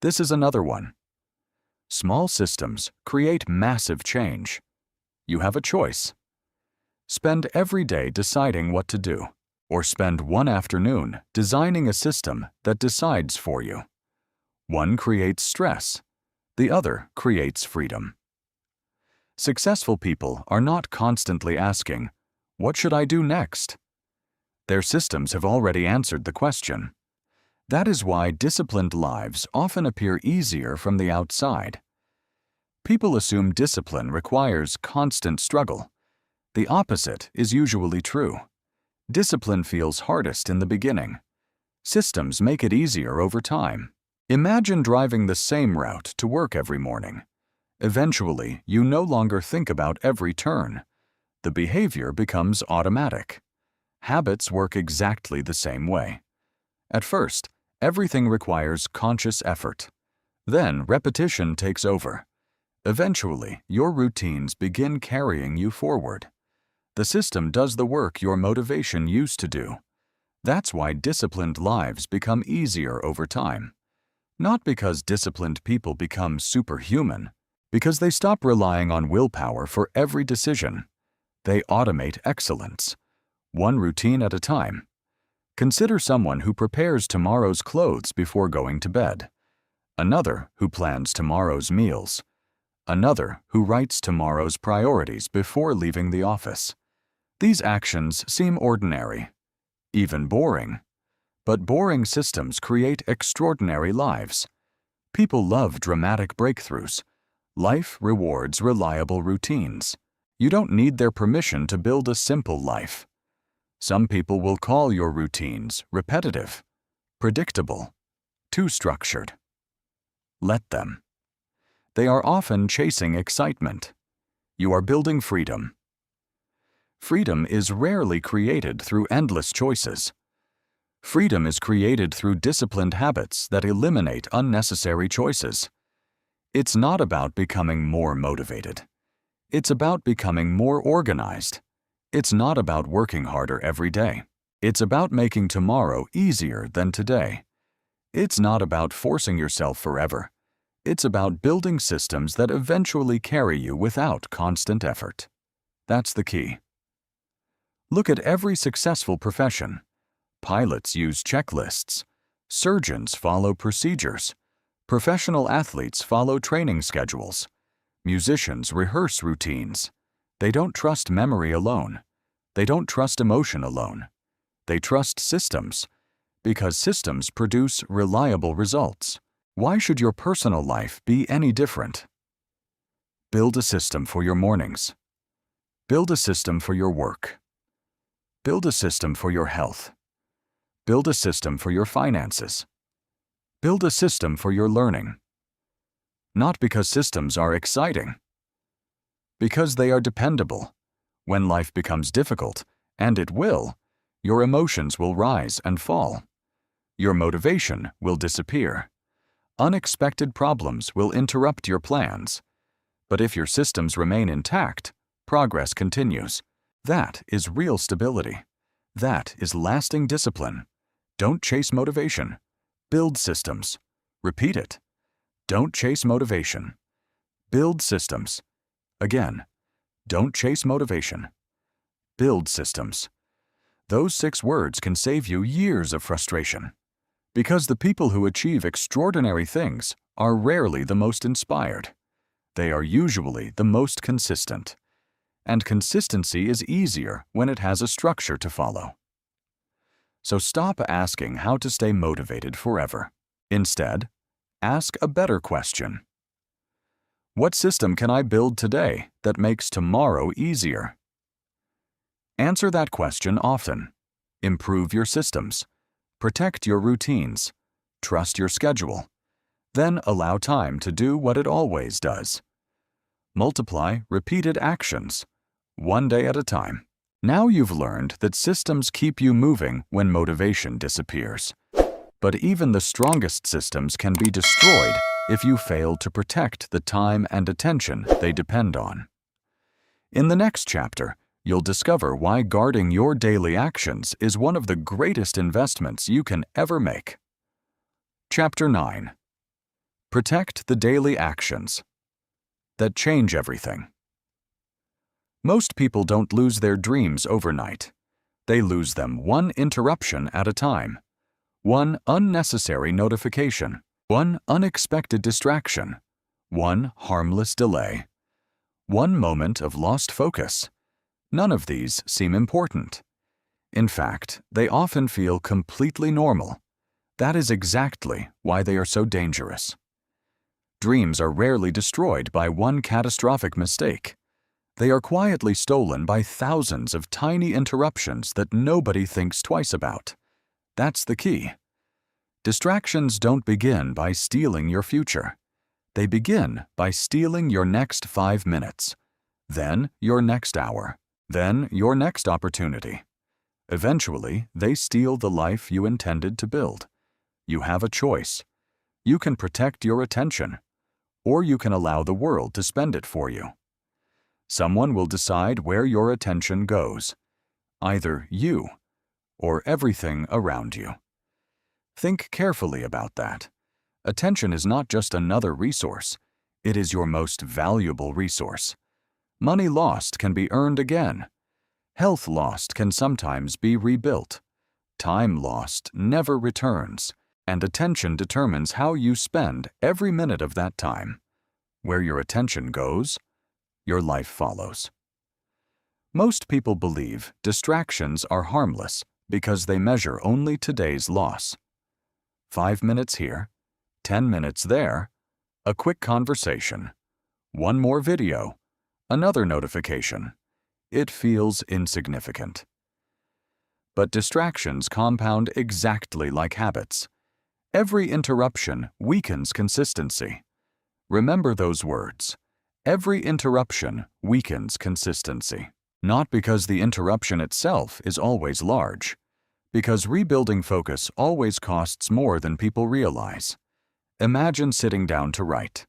This is another one. Small systems create massive change. You have a choice. Spend every day deciding what to do, or spend one afternoon designing a system that decides for you. One creates stress. The other creates freedom. Successful people are not constantly asking, "What should I do next?" Their systems have already answered the question. That is why disciplined lives often appear easier from the outside. People assume discipline requires constant struggle. The opposite is usually true. Discipline feels hardest in the beginning. Systems make it easier over time. Imagine driving the same route to work every morning. Eventually, you no longer think about every turn. The behavior becomes automatic. Habits work exactly the same way. At first, everything requires conscious effort. Then repetition takes over. Eventually, your routines begin carrying you forward. The system does the work your motivation used to do. That's why disciplined lives become easier over time. Not because disciplined people become superhuman, because they stop relying on willpower for every decision. They automate excellence, one routine at a time. Consider someone who prepares tomorrow's clothes before going to bed, another who plans tomorrow's meals, another who writes tomorrow's priorities before leaving the office. These actions seem ordinary, even boring. But boring systems create extraordinary lives. People love dramatic breakthroughs. Life rewards reliable routines. You don't need their permission to build a simple life. Some people will call your routines repetitive, predictable, too structured. Let them. They are often chasing excitement. You are building freedom. Freedom is rarely created through endless choices. Freedom is created through disciplined habits that eliminate unnecessary choices. It's not about becoming more motivated. It's about becoming more organized. It's not about working harder every day. It's about making tomorrow easier than today. It's not about forcing yourself forever. It's about building systems that eventually carry you without constant effort. That's the key. Look at every successful profession. Pilots use checklists. Surgeons follow procedures. Professional athletes follow training schedules. Musicians rehearse routines. They don't trust memory alone. They don't trust emotion alone. They trust systems, because systems produce reliable results. Why should your personal life be any different? Build a system for your mornings. Build a system for your work. Build a system for your health. Build a system for your finances. Build a system for your learning. Not because systems are exciting, because they are dependable. When life becomes difficult, and it will, your emotions will rise and fall. Your motivation will disappear. Unexpected problems will interrupt your plans. But if your systems remain intact, progress continues. That is real stability. That is lasting discipline. Don't chase motivation. Build systems. Repeat it. Don't chase motivation. Build systems. Again, don't chase motivation. Build systems. Those 6 words can save you years of frustration. Because the people who achieve extraordinary things are rarely the most inspired. They are usually the most consistent. And consistency is easier when it has a structure to follow. So stop asking how to stay motivated forever. Instead, ask a better question. What system can I build today that makes tomorrow easier? Answer that question often. Improve your systems. Protect your routines. Trust your schedule. Then allow time to do what it always does. Multiply repeated actions, one day at a time. Now you've learned that systems keep you moving when motivation disappears. But even the strongest systems can be destroyed if you fail to protect the time and attention they depend on. In the next chapter, you'll discover why guarding your daily actions is one of the greatest investments you can ever make. Chapter 9. Protect the daily actions that change everything. Most people don't lose their dreams overnight. They lose them one interruption at a time. One unnecessary notification, one unexpected distraction, one harmless delay, one moment of lost focus. None of these seem important. In fact, they often feel completely normal. That is exactly why they are so dangerous. Dreams are rarely destroyed by one catastrophic mistake. They are quietly stolen by thousands of tiny interruptions that nobody thinks twice about. That's the key. Distractions don't begin by stealing your future. They begin by stealing your next 5 minutes, then your next hour, then your next opportunity. Eventually, they steal the life you intended to build. You have a choice. You can protect your attention, or you can allow the world to spend it for you. Someone will decide where your attention goes, either you or everything around you. Think carefully about that. Attention is not just another resource. It is your most valuable resource. Money lost can be earned again. Health lost can sometimes be rebuilt. Time lost never returns, and attention determines how you spend every minute of that time. Where your attention goes, your life follows. Most people believe distractions are harmless because they measure only today's loss. 5 minutes here, 10 minutes there, a quick conversation, one more video, another notification. It feels insignificant. But distractions compound exactly like habits. Every interruption weakens consistency. Remember those words. Every interruption weakens consistency. Not because the interruption itself is always large, because rebuilding focus always costs more than people realize. Imagine sitting down to write.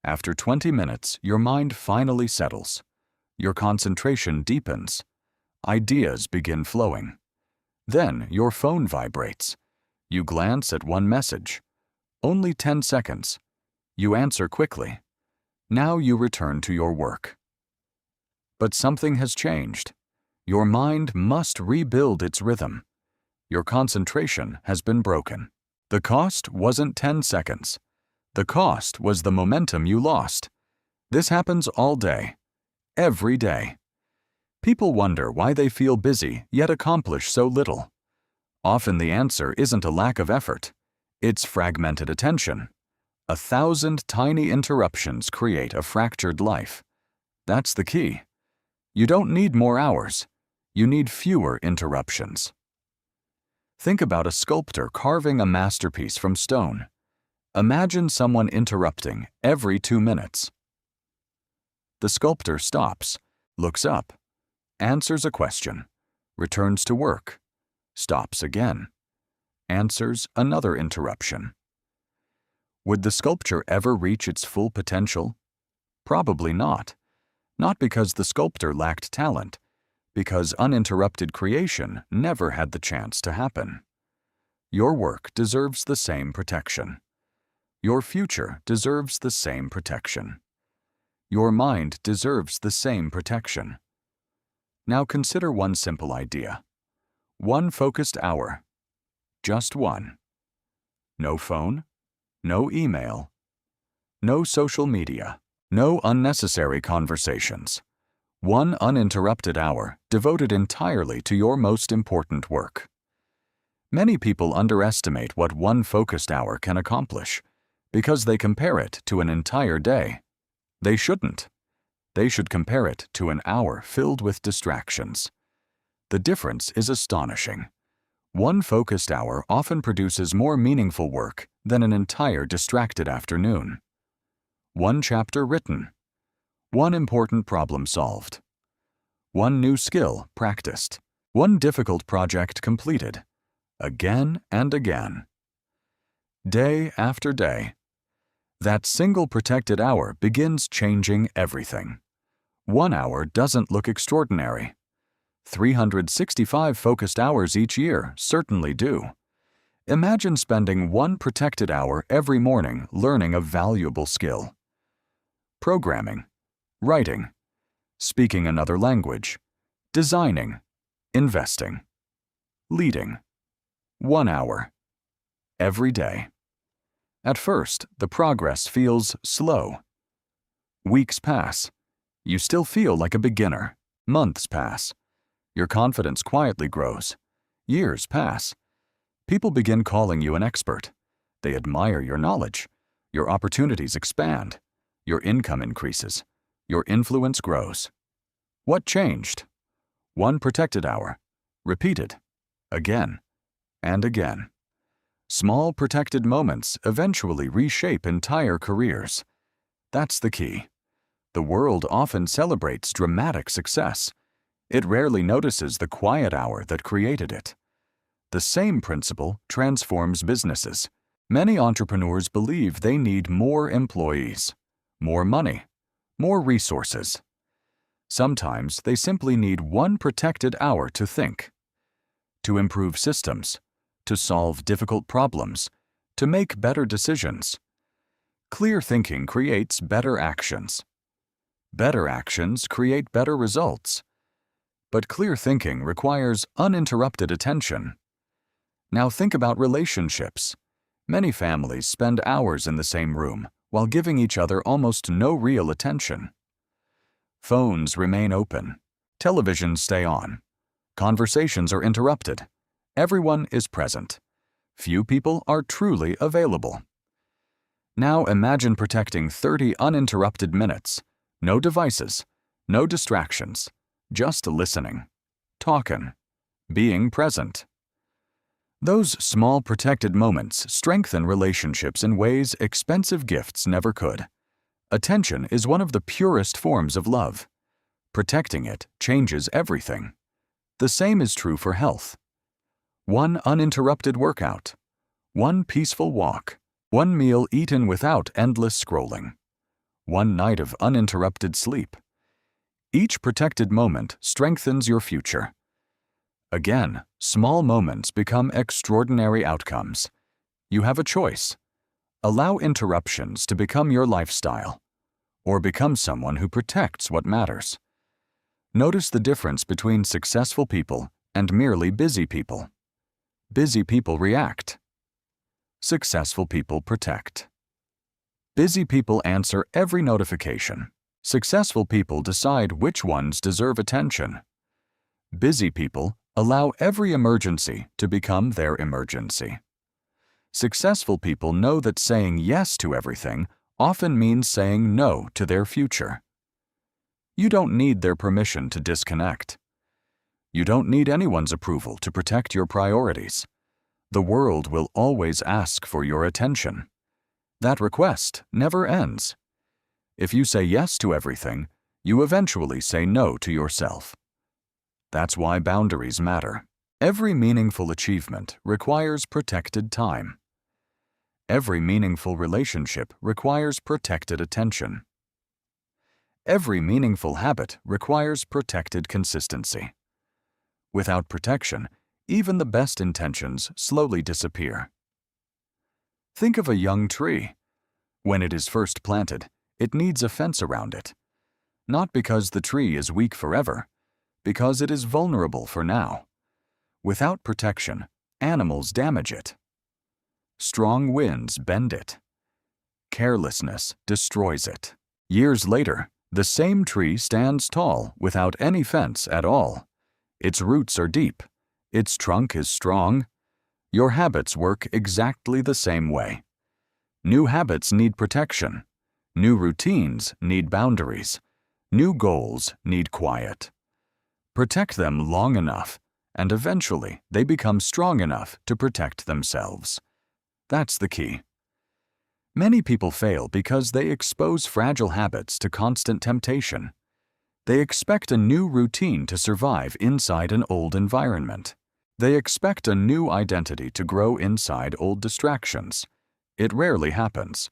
After 20 minutes, your mind finally settles. Your concentration deepens. Ideas begin flowing. Then your phone vibrates. You glance at one message. Only 10 seconds. You answer quickly. Now you return to your work. But something has changed. Your mind must rebuild its rhythm. Your concentration has been broken. The cost wasn't 10 seconds. The cost was the momentum you lost. This happens all day, every day. People wonder why they feel busy yet accomplish so little. Often the answer isn't a lack of effort. It's fragmented attention. 1,000 tiny interruptions create a fractured life. That's the key. You don't need more hours. You need fewer interruptions. Think about a sculptor carving a masterpiece from stone. Imagine someone interrupting every 2 minutes. The sculptor stops, looks up, answers a question, returns to work, stops again, answers another interruption. Would the sculpture ever reach its full potential? Probably not. Not because the sculptor lacked talent, because uninterrupted creation never had the chance to happen. Your work deserves the same protection. Your future deserves the same protection. Your mind deserves the same protection. Now consider one simple idea. One focused hour. Just one. No phone, no email, no social media, no unnecessary conversations. One uninterrupted hour devoted entirely to your most important work. Many people underestimate what one focused hour can accomplish because they compare it to an entire day. They shouldn't. They should compare it to an hour filled with distractions. The difference is astonishing. One focused hour often produces more meaningful work than an entire distracted afternoon. One chapter written. One important problem solved. One new skill practiced. One difficult project completed. Again and again. Day after day. That single protected hour begins changing everything. 1 hour doesn't look extraordinary. 365 focused hours each year certainly do. Imagine spending 1 protected hour every morning learning a valuable skill. Programming, writing, speaking another language, designing, investing, leading. 1 hour. Every day. At first, the progress feels slow. Weeks pass. You still feel like a beginner. Months pass. Your confidence quietly grows. Years pass. People begin calling you an expert. They admire your knowledge. Your opportunities expand. Your income increases. Your influence grows. What changed? 1 protected hour. Repeated. Again and again. Small protected moments eventually reshape entire careers. That's the key. The world often celebrates dramatic success. It rarely notices the quiet hour that created it. The same principle transforms businesses. Many entrepreneurs believe they need more employees, more money, more resources. Sometimes they simply need 1 protected hour to think, to improve systems, to solve difficult problems, to make better decisions. Clear thinking creates better actions. Better actions create better results. But clear thinking requires uninterrupted attention. Now think about relationships. Many families spend hours in the same room while giving each other almost no real attention. Phones remain open. Televisions stay on. Conversations are interrupted. Everyone is present. Few people are truly available. Now imagine protecting 30 uninterrupted minutes. No devices, no distractions, just listening, talking, being present. Those small protected moments strengthen relationships in ways expensive gifts never could. Attention is one of the purest forms of love. Protecting it changes everything. The same is true for health. 1 uninterrupted workout, 1 peaceful walk, 1 meal eaten without endless scrolling, 1 night of uninterrupted sleep. Each protected moment strengthens your future. Again, small moments become extraordinary outcomes. You have a choice. Allow interruptions to become your lifestyle, or become someone who protects what matters. Notice the difference between successful people and merely busy people. Busy people react. Successful people protect. Busy people answer every notification. Successful people decide which ones deserve attention. Busy people allow every emergency to become their emergency. Successful people know that saying yes to everything often means saying no to their future. You don't need their permission to disconnect. You don't need anyone's approval to protect your priorities. The world will always ask for your attention. That request never ends. If you say yes to everything, you eventually say no to yourself. That's why boundaries matter. Every meaningful achievement requires protected time. Every meaningful relationship requires protected attention. Every meaningful habit requires protected consistency. Without protection, even the best intentions slowly disappear. Think of a young tree. When it is first planted, it needs a fence around it. Not because the tree is weak forever, because it is vulnerable for now. Without protection, animals damage it. Strong winds bend it. Carelessness destroys it. Years later, the same tree stands tall without any fence at all. Its roots are deep. Its trunk is strong. Your habits work exactly the same way. New habits need protection. New routines need boundaries. New goals need quiet. Protect them long enough, and eventually they become strong enough to protect themselves. That's the key. Many people fail because they expose fragile habits to constant temptation. They expect a new routine to survive inside an old environment. They expect a new identity to grow inside old distractions. It rarely happens.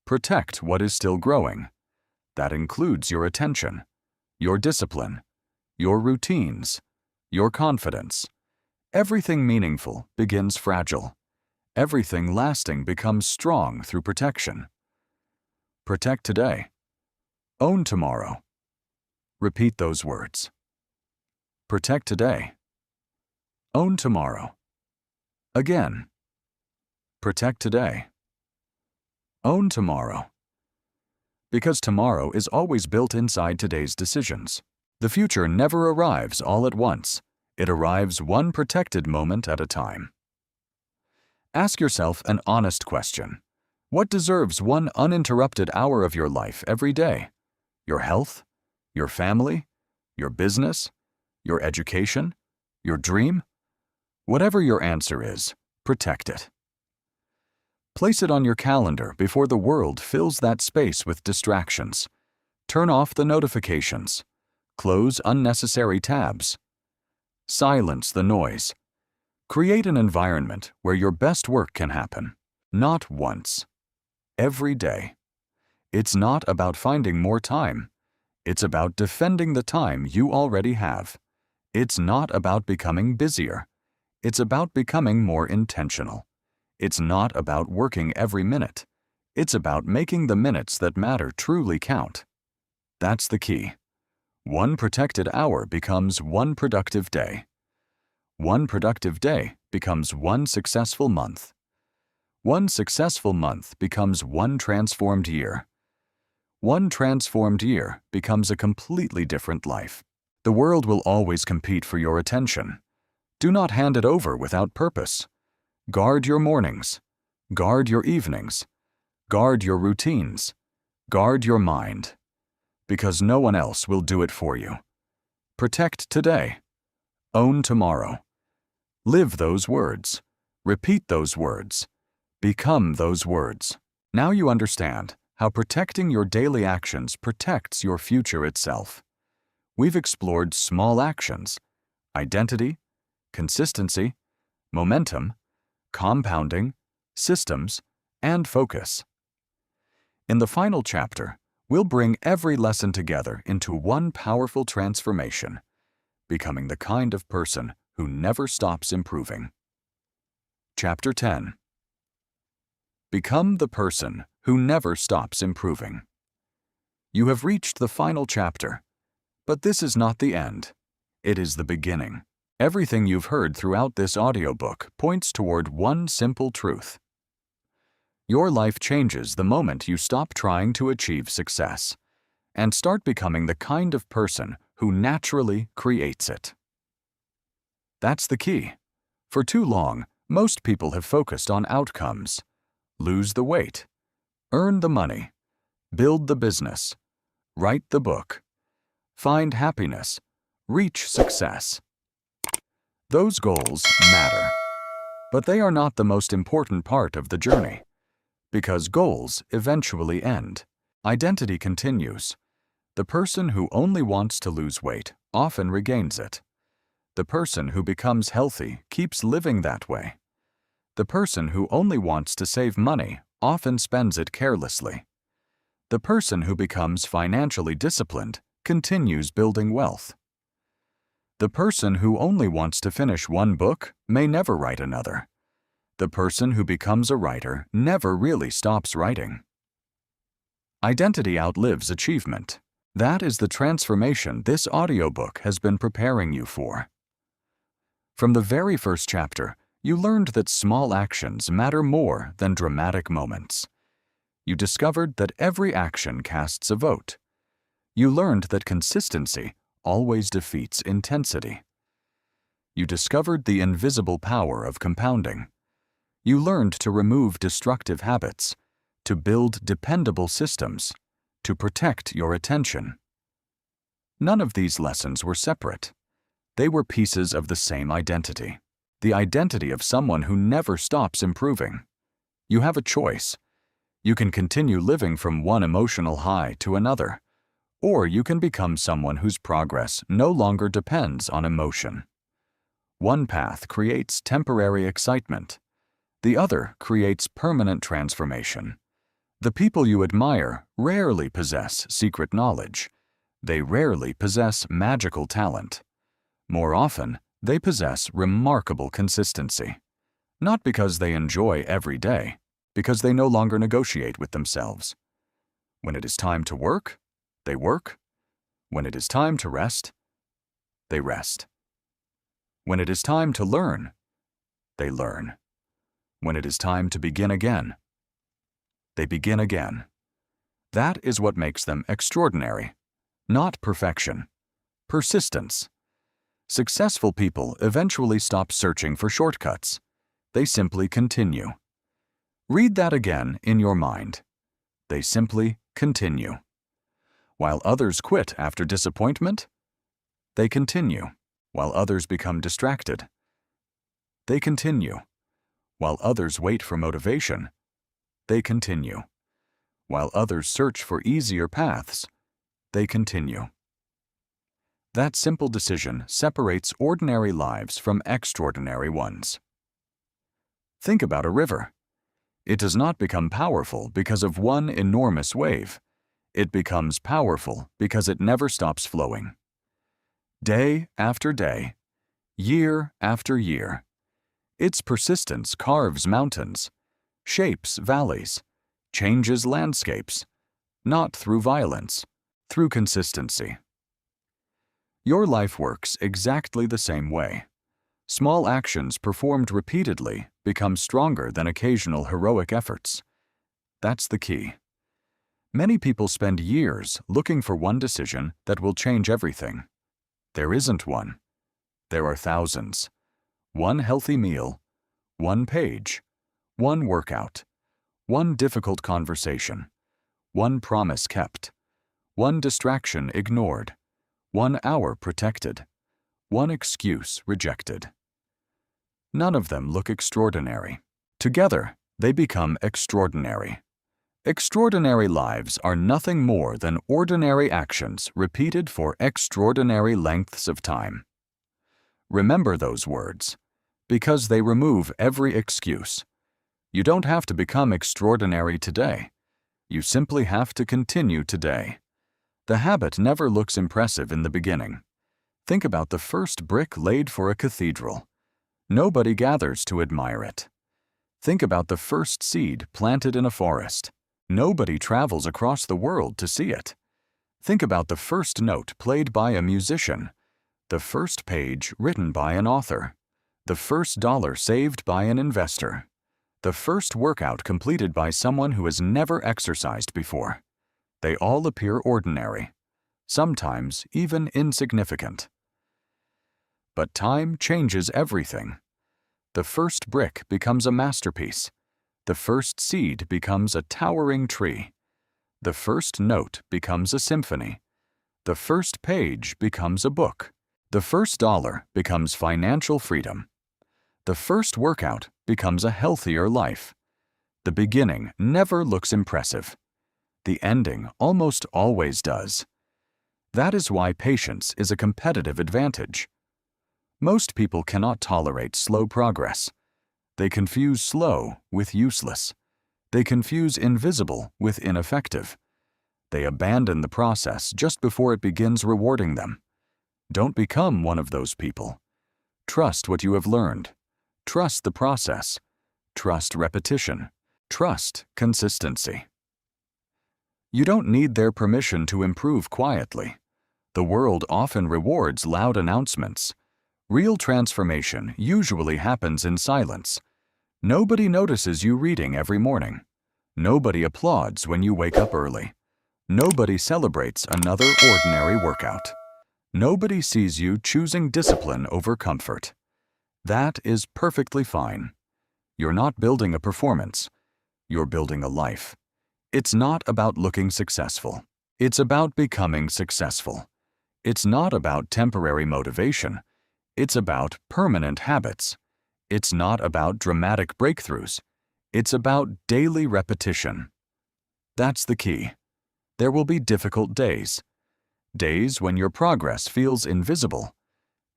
Protect what is still growing. That includes your attention, your discipline, your routines, your confidence. Everything meaningful begins fragile. Everything lasting becomes strong through protection. Protect today. Own tomorrow. Repeat those words. Protect today. Own tomorrow. Again. Protect today. Own tomorrow. Because tomorrow is always built inside today's decisions. The future never arrives all at once. It arrives one protected moment at a time. Ask yourself an honest question. What deserves one uninterrupted hour of your life every day? Your health? Your family? Your business? Your education? Your dream? Whatever your answer is, protect it. Place it on your calendar before the world fills that space with distractions. Turn off the notifications. Close unnecessary tabs. Silence the noise. Create an environment where your best work can happen. Not once. Every day. It's not about finding more time. It's about defending the time you already have. It's not about becoming busier. It's about becoming more intentional. It's not about working every minute. It's about making the minutes that matter truly count. That's the key. One protected hour becomes one productive day. One productive day becomes one successful month. One successful month becomes one transformed year. One transformed year becomes a completely different life. The world will always compete for your attention. Do not hand it over without purpose. Guard your mornings. Guard your evenings. Guard your routines. Guard your mind. Because no one else will do it for you. Protect today. Own tomorrow. Live those words. Repeat those words. Become those words. Now you understand how protecting your daily actions protects your future itself. We've explored small actions, identity, consistency, momentum, compounding, systems, and focus. In the final chapter, we'll bring every lesson together into one powerful transformation, becoming the kind of person who never stops improving. Chapter 10. Become the person who never stops improving. You have reached the final chapter, but this is not the end. It is the beginning. Everything you've heard throughout this audiobook points toward one simple truth. Your life changes the moment you stop trying to achieve success and start becoming the kind of person who naturally creates it. That's the key. For too long, most people have focused on outcomes. Lose the weight, earn the money, build the business, write the book, find happiness, reach success. Those goals matter, but they are not the most important part of the journey, because goals eventually end. Identity continues. The person who only wants to lose weight often regains it. The person who becomes healthy keeps living that way. The person who only wants to save money often spends it carelessly. The person who becomes financially disciplined continues building wealth. The person who only wants to finish one book may never write another. The person who becomes a writer never really stops writing. Identity outlives achievement. That is the transformation this audiobook has been preparing you for. From the very first chapter, you learned that small actions matter more than dramatic moments. You discovered that every action casts a vote. You learned that consistency always defeats intensity. You discovered the invisible power of compounding. You learned to remove destructive habits, to build dependable systems, to protect your attention. None of these lessons were separate. They were pieces of the same identity, the identity of someone who never stops improving. You have a choice. You can continue living from one emotional high to another, or you can become someone whose progress no longer depends on emotion. One path creates temporary excitement. The other creates permanent transformation. The people you admire rarely possess secret knowledge. They rarely possess magical talent. More often, they possess remarkable consistency. Not because they enjoy every day, because they no longer negotiate with themselves. When it is time to work, they work. When it is time to rest, they rest. When it is time to learn, they learn. When it is time to begin again, they begin again. That is what makes them extraordinary. Not perfection. Persistence. Successful people eventually stop searching for shortcuts. They simply continue. Read that again in your mind. They simply continue. While others quit after disappointment, they continue. While others become distracted, they continue. While others wait for motivation, they continue. While others search for easier paths, they continue. That simple decision separates ordinary lives from extraordinary ones. Think about a river. It does not become powerful because of one enormous wave. It becomes powerful because it never stops flowing. Day after day, year after year, its persistence carves mountains, shapes valleys, changes landscapes, not through violence, through consistency. Your life works exactly the same way. Small actions performed repeatedly become stronger than occasional heroic efforts. That's the key. Many people spend years looking for one decision that will change everything. There isn't one. There are thousands. One healthy meal, one page, one workout, one difficult conversation, one promise kept, one distraction ignored, 1 hour protected, one excuse rejected. None of them look extraordinary. Together, they become extraordinary. Extraordinary lives are nothing more than ordinary actions repeated for extraordinary lengths of time. Remember those words, because they remove every excuse. You don't have to become extraordinary today. You simply have to continue today. The habit never looks impressive in the beginning. Think about the first brick laid for a cathedral. Nobody gathers to admire it. Think about the first seed planted in a forest. Nobody travels across the world to see it. Think about the first note played by a musician, the first page written by an author, the first dollar saved by an investor, the first workout completed by someone who has never exercised before. They all appear ordinary, sometimes even insignificant. But time changes everything. The first brick becomes a masterpiece. The first seed becomes a towering tree. The first note becomes a symphony. The first page becomes a book. The first dollar becomes financial freedom. The first workout becomes a healthier life. The beginning never looks impressive. The ending almost always does. That is why patience is a competitive advantage. Most people cannot tolerate slow progress. They confuse slow with useless. They confuse invisible with ineffective. They abandon the process just before it begins rewarding them. Don't become one of those people. Trust what you have learned. Trust the process. Trust repetition. Trust consistency. You don't need their permission to improve quietly. The world often rewards loud announcements. Real transformation usually happens in silence. Nobody notices you reading every morning. Nobody applauds when you wake up early. Nobody celebrates another ordinary workout. Nobody sees you choosing discipline over comfort. That is perfectly fine. You're not building a performance. You're building a life. It's not about looking successful. It's about becoming successful. It's not about temporary motivation. It's about permanent habits. It's not about dramatic breakthroughs. It's about daily repetition. That's the key. There will be difficult days. Days when your progress feels invisible.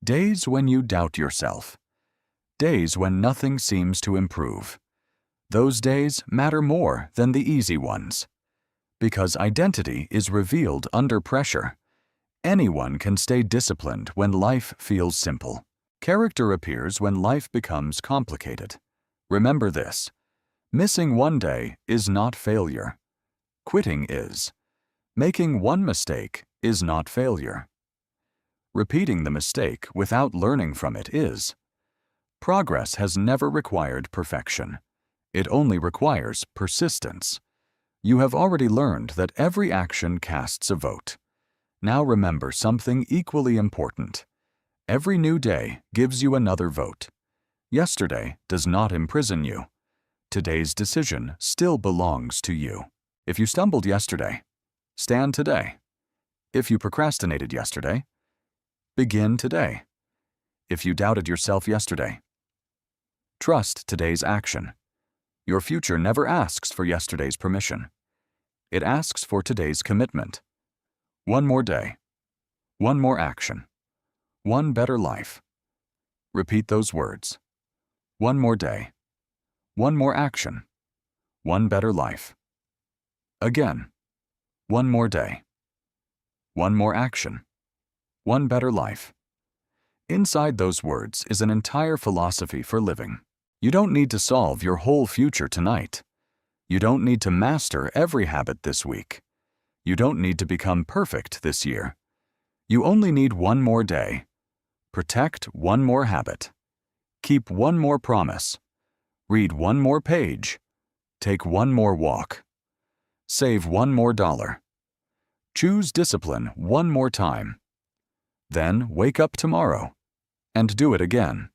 Days when you doubt yourself. Days when nothing seems to improve. Those days matter more than the easy ones. Because identity is revealed under pressure. Anyone can stay disciplined when life feels simple. Character appears when life becomes complicated. Remember this. Missing one day is not failure. Quitting is. Making one mistake is not failure. Repeating the mistake without learning from it is. Progress has never required perfection. It only requires persistence. You have already learned that every action casts a vote. Now remember something equally important. Every new day gives you another vote. Yesterday does not imprison you. Today's decision still belongs to you. If you stumbled yesterday, stand today. If you procrastinated yesterday, begin today. If you doubted yourself yesterday, trust today's action. Your future never asks for yesterday's permission. It asks for today's commitment. One more day. One more action. One better life. Repeat those words. One more day. One more action. One better life. Again. One more day. One more action. One better life. Inside those words is an entire philosophy for living. You don't need to solve your whole future tonight. You don't need to master every habit this week. You don't need to become perfect this year. You only need one more day. Protect one more habit. Keep one more promise. Read one more page. Take one more walk. Save one more dollar. Choose discipline one more time. Then wake up tomorrow and do it again.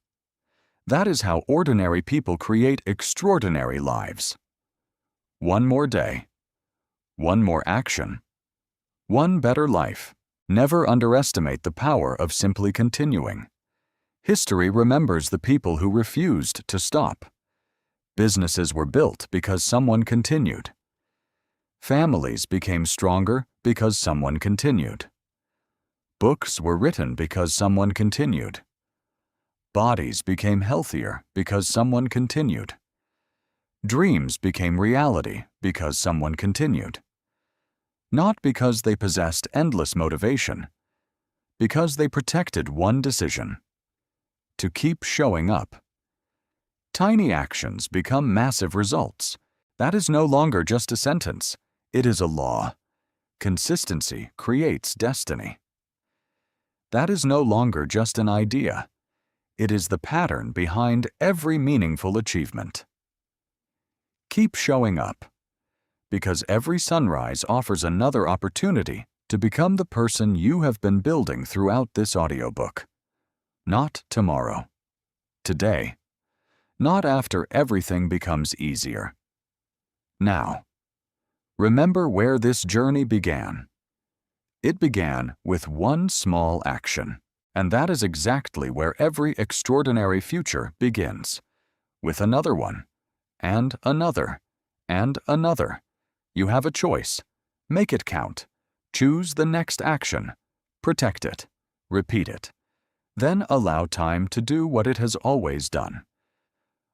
That is how ordinary people create extraordinary lives. One more day. One more action. One better life. Never underestimate the power of simply continuing. History remembers the people who refused to stop. Businesses were built because someone continued. Families became stronger because someone continued. Books were written because someone continued. Bodies became healthier because someone continued. Dreams became reality because someone continued. Not because they possessed endless motivation, because they protected one decision: to keep showing up. Tiny actions become massive results. That is no longer just a sentence. It is a law. Consistency creates destiny. That is no longer just an idea. It is the pattern behind every meaningful achievement. Keep showing up, because every sunrise offers another opportunity to become the person you have been building throughout this audiobook. Not tomorrow. Today. Not after everything becomes easier. Now. Remember where this journey began. It began with one small action, and that is exactly where every extraordinary future begins. With another one, and another, and another. You have a choice. Make it count. Choose the next action. Protect it. Repeat it. Then allow time to do what it has always done.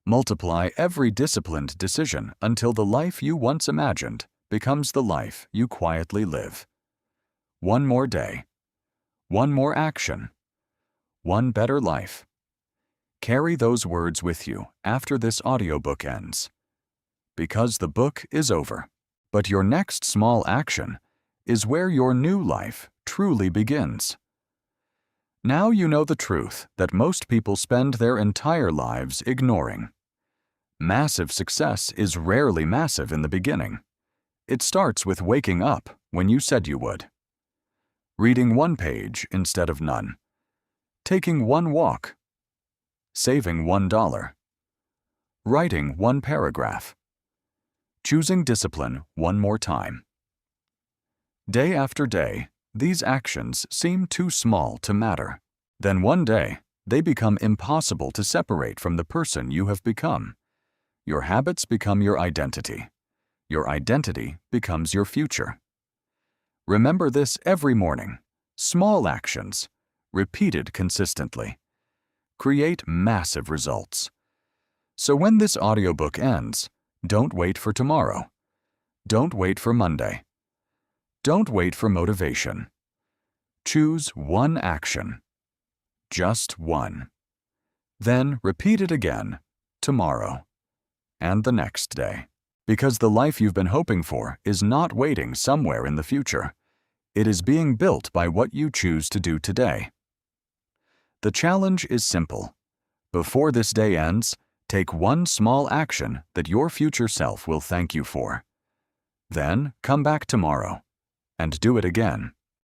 Multiply every disciplined decision until the life you once imagined becomes the life you quietly live. One more day. One more action. One better life. Carry those words with you after this audiobook ends. Because the book is over, but your next small action is where your new life truly begins. Now you know the truth that most people spend their entire lives ignoring. Massive success is rarely massive in the beginning. It starts with waking up when you said you would. Reading one page instead of none. Taking one walk. Saving $1. Writing one paragraph. Choosing discipline one more time. Day after day, these actions seem too small to matter. Then one day, they become impossible to separate from the person you have become. Your habits become your identity. Your identity becomes your future. Remember this every morning. Small actions, repeated consistently, create massive results. So when this audiobook ends, don't wait for tomorrow. Don't wait for Monday. Don't wait for motivation. Choose one action. Just one. Then repeat it again, tomorrow, and the next day. Because the life you've been hoping for is not waiting somewhere in the future. It is being built by what you choose to do today. The challenge is simple. Before this day ends, take one small action that your future self will thank you for. Then come back tomorrow and do it again.